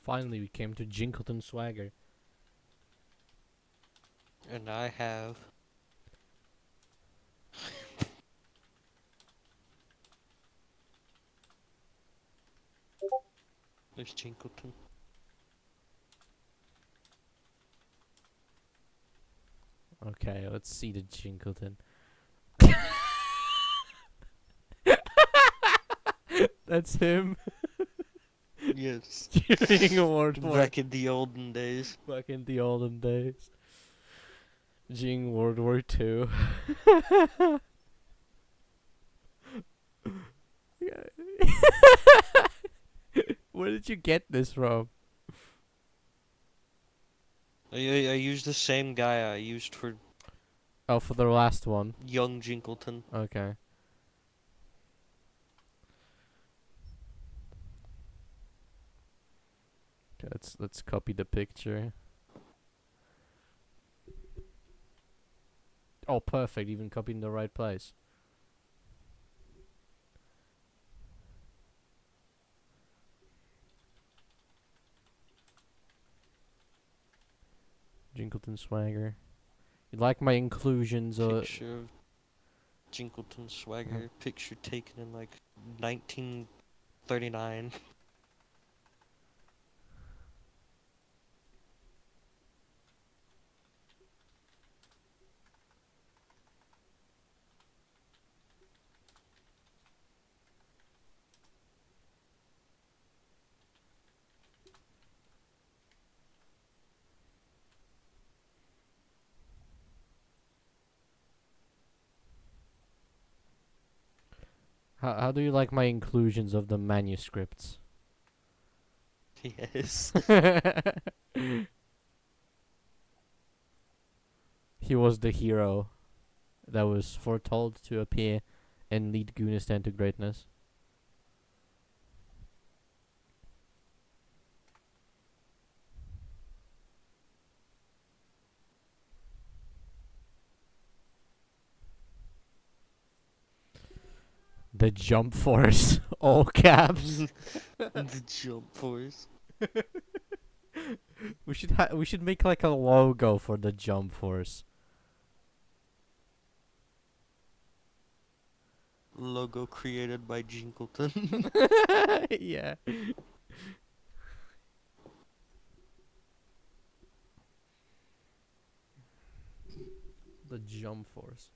Finally, we came to Jinkleton Swagger. And I have. There's Jinkleton. Okay, let's see the Jinkleton. That's him. Yes. During World War. Back in the olden days. Back in the olden days. During World War II. Where did you get this from? I used the same guy I used for Oh, for the last one. young Jinkleton. Okay. Okay, let's copy the picture. Oh, perfect. Even copied in the right place. Jinkleton Swagger. You like my inclusions? Picture of Jinkleton Swagger. Picture taken in like 1939. How do you like my inclusions of the manuscripts? Yes. He was the hero that was foretold to appear and lead Goonistan to greatness. The jump force, all caps. The jump force. We should make like a logo for the Jump Force. Logo created by Jinkleton. Yeah. The Jump Force.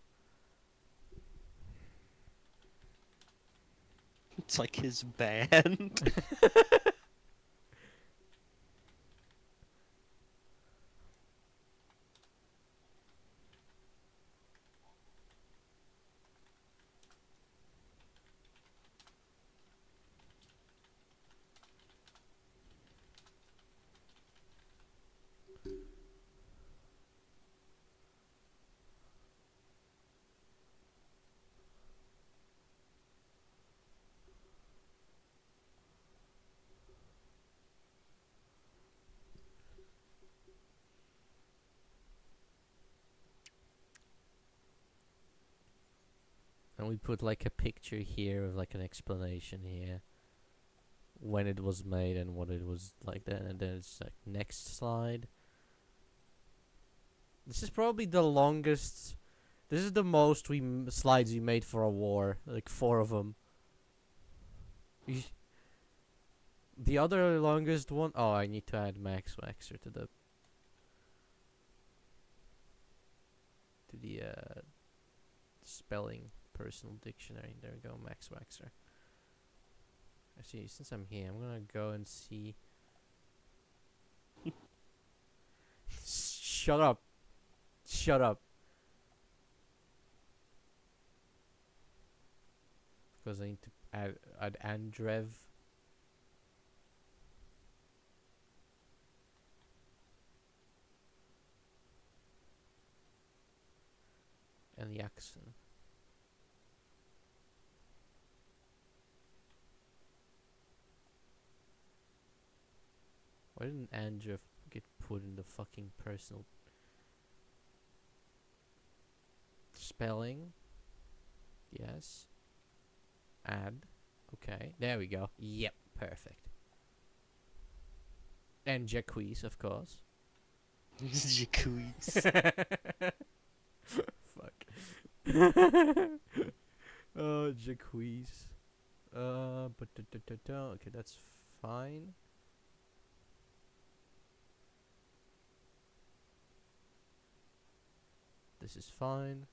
It's like his band. And we put like a picture here of like an explanation here. When it was made and what it was like then, and then it's like next slide. This is probably the longest. This is the most slides we made for a war, like 4 of them. The other longest one. Oh, I need to add Max Waxer to the spelling personal dictionary. There we go, Max Waxer. Actually, since I'm here, I'm gonna go and see. Shut up. Shut up. Because I need to add Andrev. And Jackson. Why didn't Andrev get put in the fucking personal spelling? Yes. Add. Okay, there we go. Yep, perfect. And Jacquees, of course. Jacquees. Fuck. Oh, Jacquees. But okay, that's fine. This is fine.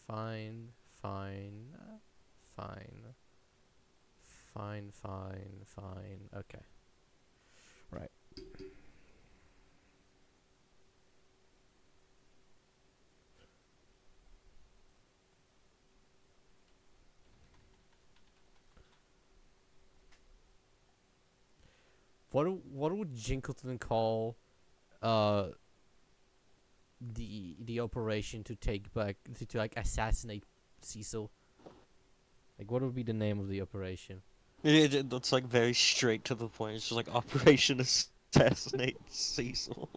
Fine. Okay. Right. What would Jinkleton call the operation to take back to like assassinate Cecil? Like, what would be the name of the operation? That's like very straight to the point. It's just like Operation Assassinate Cecil.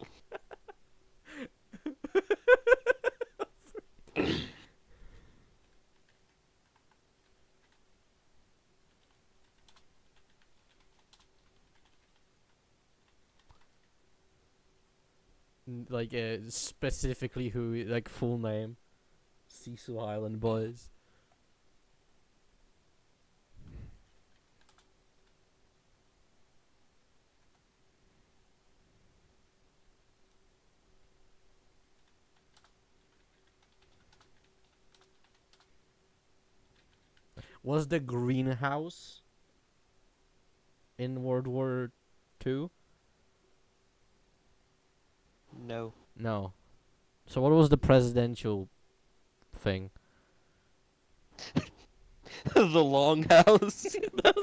Like specifically who, like, full name? Cecil Island Boys. Was the greenhouse in World War II? No. No. So what was the presidential thing? The Longhouse. The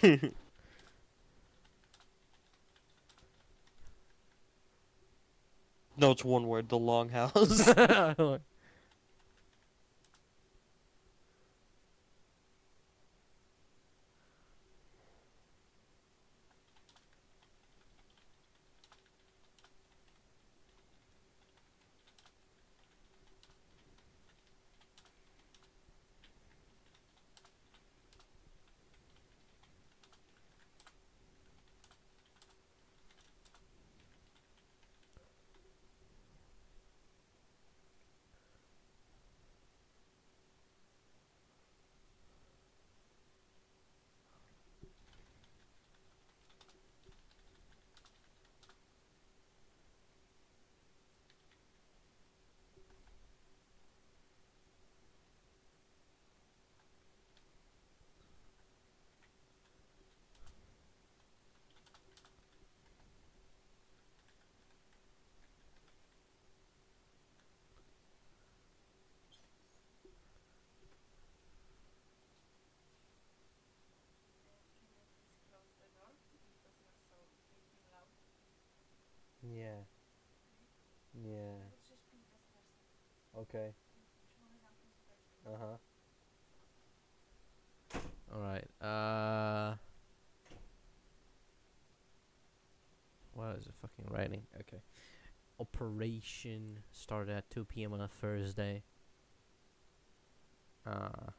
longhouse. No, it's one word. The Longhouse. Yeah. Yeah. Okay. Uh-huh. Alright. What is it fucking writing? Okay. Operation started at 2 p.m. on a Thursday. Uh,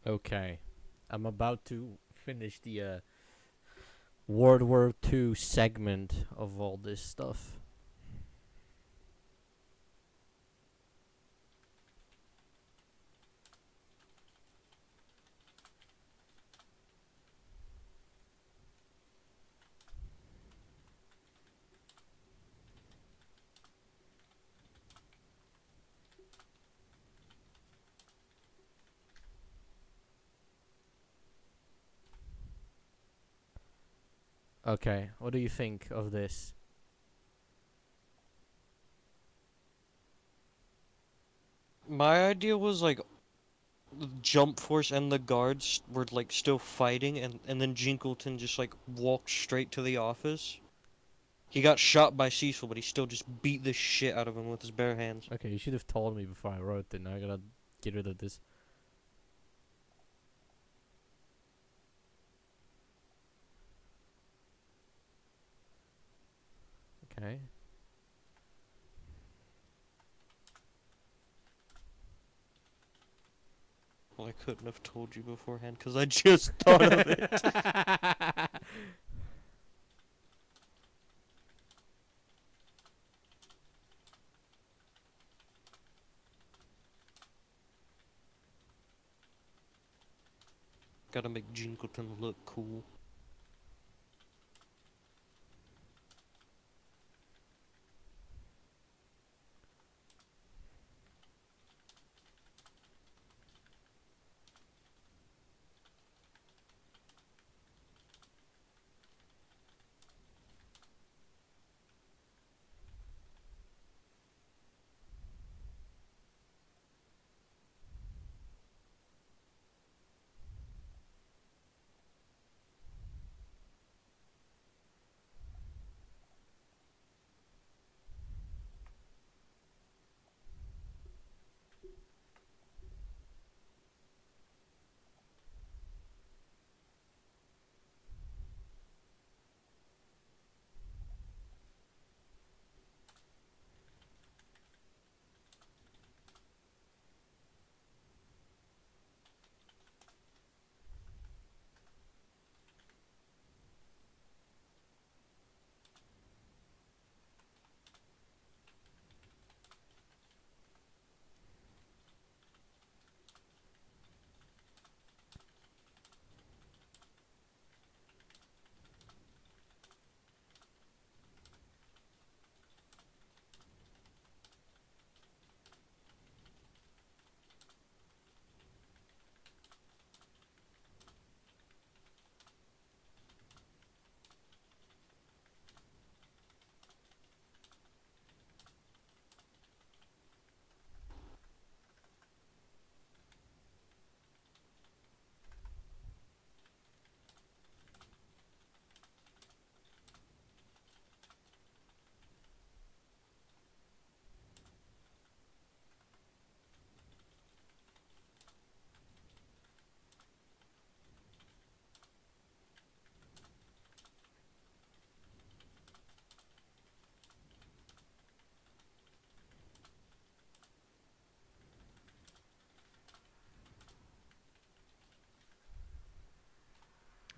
okay. I'm about to finish the World War II segment of all this stuff. Okay, what do you think of this? My idea was like the Jump Force and the guards were like still fighting, and then Jinkleton just like walked straight to the office. He got shot by Cecil, but he still just beat the shit out of him with his bare hands. Okay, you should have told me before I wrote it. Now I gotta get rid of this. Okay. Well, I couldn't have told you beforehand because I just thought of it. Gotta make Jinkleton look cool.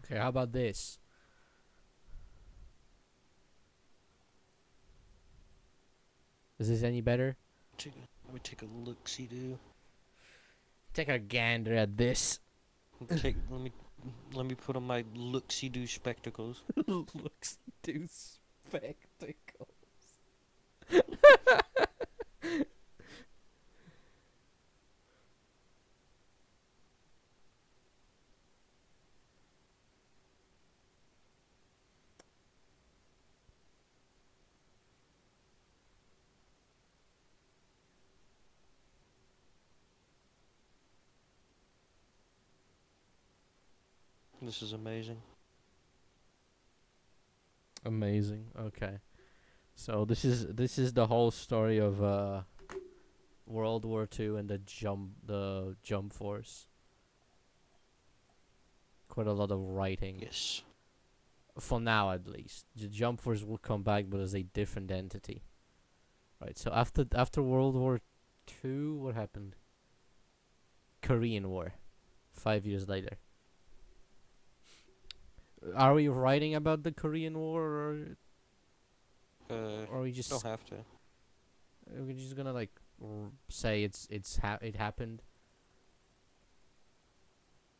Okay, how about this? Is this any better? Let me take a look, see do. Take a gander at this. Let me put on my look-see-do spectacles. Looks do spectacle. This is amazing. Amazing. Okay. So this is the whole story of World War II and the jump force. Quite a lot of writing. Yes. For now at least. The jump force will come back but as a different entity. Right. So after World War II, what happened? Korean War. 5 years later. Are we writing about the Korean War, or are we Don't have to. are we just gonna like say it happened?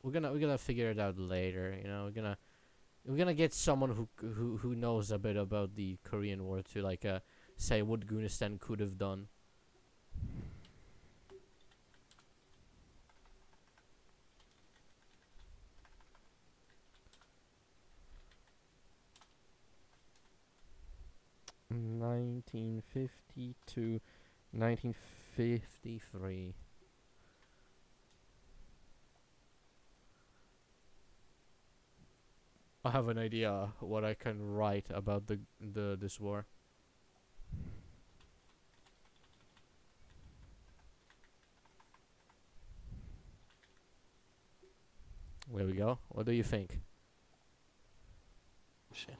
We're gonna figure it out later. You know, we're gonna get someone who knows a bit about the Korean War to like say what Goonistan could have done. (1950 to 1953). I have an idea what I can write about the this war. There we go. What do you think? Shit.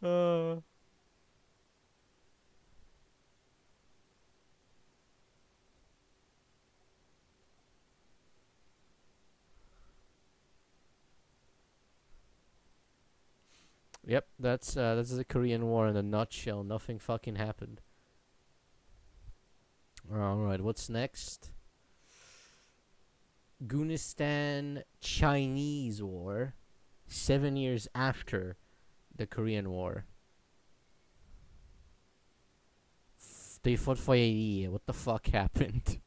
uh, Yep, that's the Korean War in a nutshell. Nothing fucking happened. Alright, what's next? Goonistan Chinese War, 7 years after the Korean War. They fought for 80. What the fuck happened?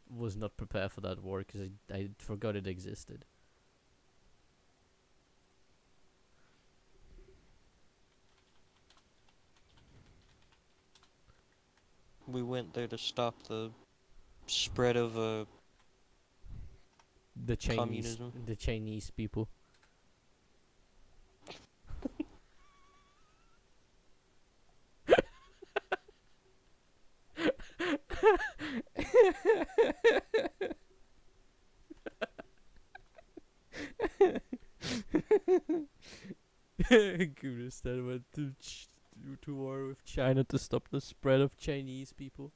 Was not prepared for that war because I forgot it existed. We went there to stop the spread of communism. The Chinese people. Goonistan went to war with China to stop the spread of Chinese people.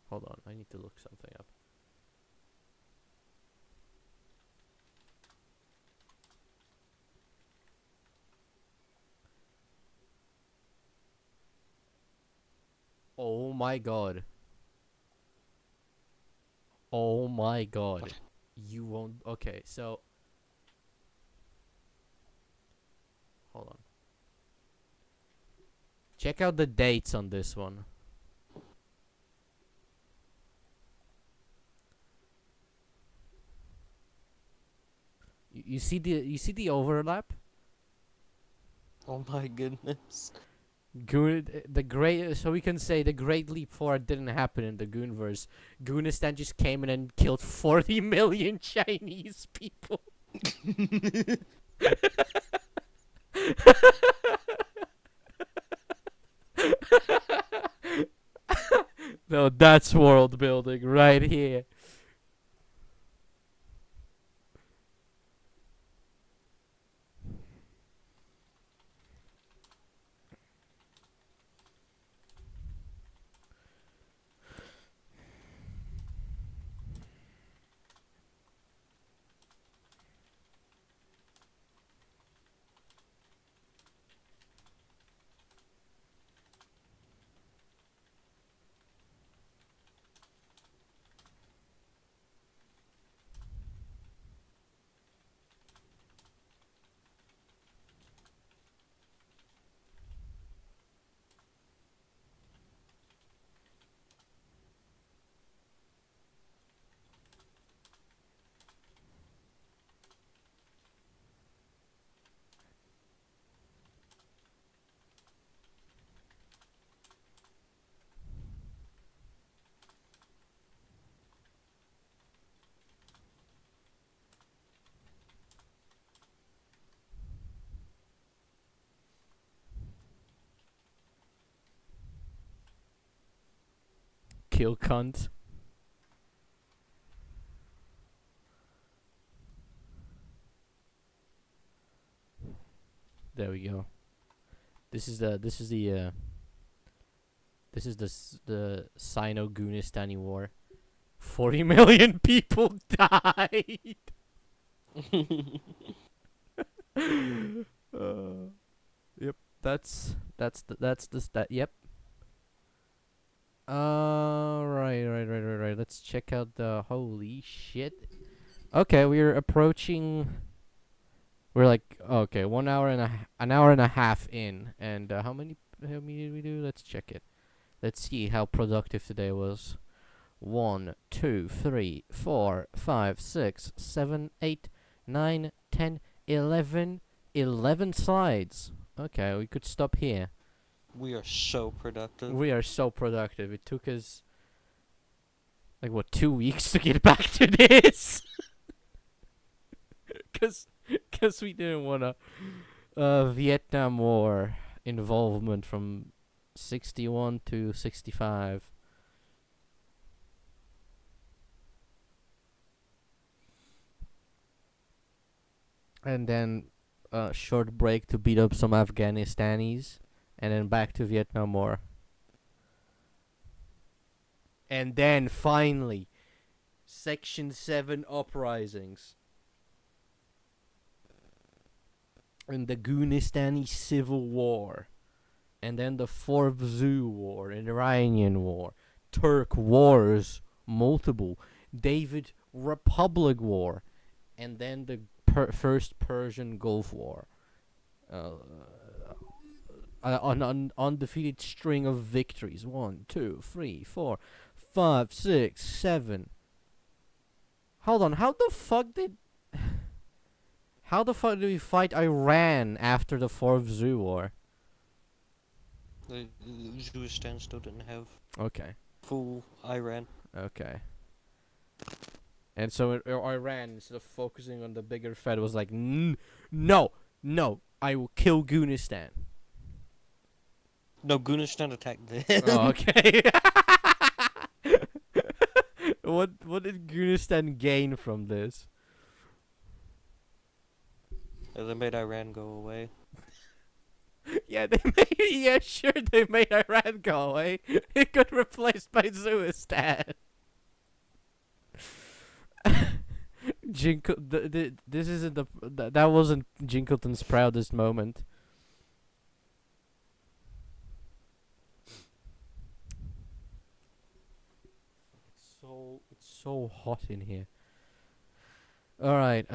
Hold on, I need to look something up. Oh my god. Oh my god. What? You won't. Okay, so. Hold on. Check out the dates on this one. You see the overlap? Oh my goodness. The great, so we can say the Great Leap Forward didn't happen in the Goonverse. Goonistan just came in and killed 40 million Chinese people. No, that's world building right here. Kill cunt. There we go. This is the the Sino-Goonistani war. 40 million people died. Yep, that's the stat. Yep. Right. Let's check out the holy shit. Okay, we're approaching. We're like okay, an hour and a half in, and how many did we do? Let's check it. Let's see how productive today was. 1, 2, 3, 4, 5, 6, 7, 8, 9, 10, 11. 11 slides. Okay, we could stop here. We are so productive. We are so productive. It took us like what 2 weeks to get back to this. Cause we didn't wanna Vietnam War involvement from 61 to 65. And then a short break to beat up some Afghanistanis, and then back to Vietnam War. And then finally, Section 7 uprisings. And the Goonistani Civil War. And then the Fourth Zoo War, and Iranian War. Turk Wars, multiple. David Republic War. And then the First Persian Gulf War. An undefeated string of victories. 1, 2, 3, 4, 5, 6, 7. Hold on, how the fuck did we fight Iran after the Fourth Zoo War? Goonistan still didn't have Okay. full Iran. Okay. And so Iran, instead of focusing on the bigger threat, was like, no, I will kill Goonistan. No, Goonistan attacked them. Oh, okay. What did Goonistan gain from this? They made Iran go away. Yeah, they made Iran go away. It got replaced by Zuistan. This isn't that wasn't Jinkleton's proudest moment. It's so hot in here. All right.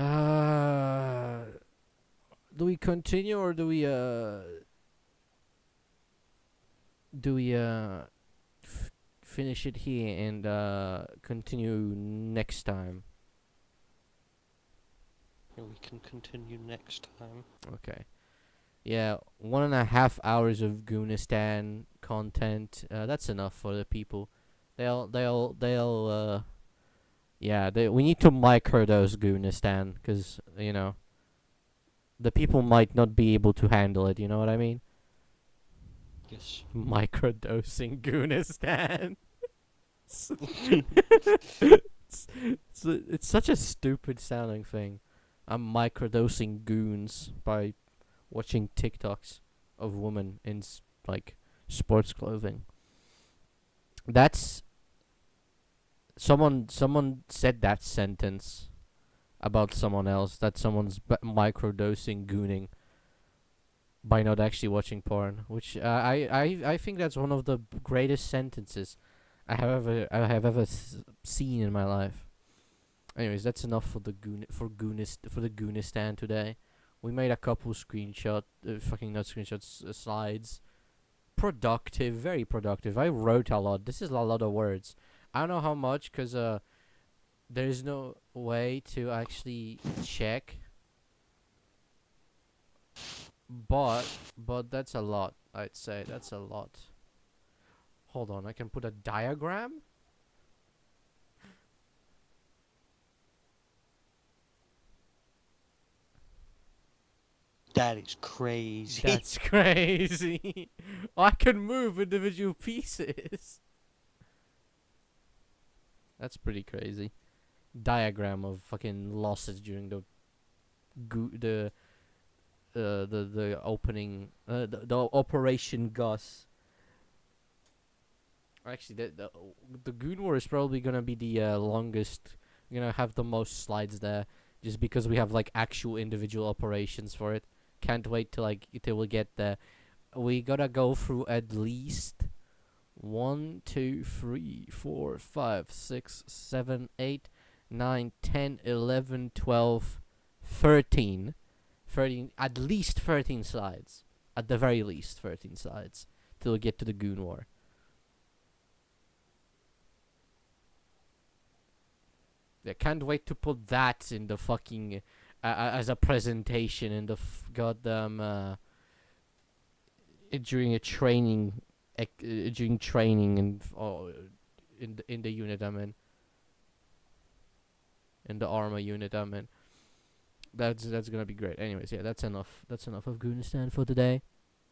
Do we continue or do we finish it here and continue next time? Yeah, we can continue next time. Okay. Yeah, 1.5 hours of Goonistan content. That's enough for the people. We need to microdose Goonistan, because, the people might not be able to handle it, you know what I mean? Yes. Microdosing Goonistan. It's such a stupid sounding thing. I'm microdosing goons by watching TikToks of women in sports clothing. That's someone said that sentence about someone else, that someone's microdosing gooning by not actually watching porn, which I think that's one of the greatest sentences I have ever seen in my life. Anyways, that's enough for the Goonistan today. We made a couple slides. Productive, very productive. I wrote a lot. This is a lot of words. I don't know how much, cause there's no way to actually check. But that's a lot. I'd say that's a lot. Hold on, I can put a diagram. That is crazy. That's crazy. I can move individual pieces. That's pretty crazy. Diagram of fucking losses during the opening, the Operation Gus. Actually, the Goon War is probably gonna be the longest. We're gonna have the most slides there, just because we have actual individual operations for it. Can't wait till we get there. We gotta go through at least 1, 2, 3, 4, 5, 6, 7, 8, 9, 10, 11, 12, 13. 13, at least 13 slides. At the very least 13 slides. Till we get to the Goon War. I can't wait to put that in the fucking as a presentation in the goddamn during a training during training and in the unit I'm in the armor unit I'm in. That's gonna be great. Anyways, yeah, that's enough of Goonistan for today.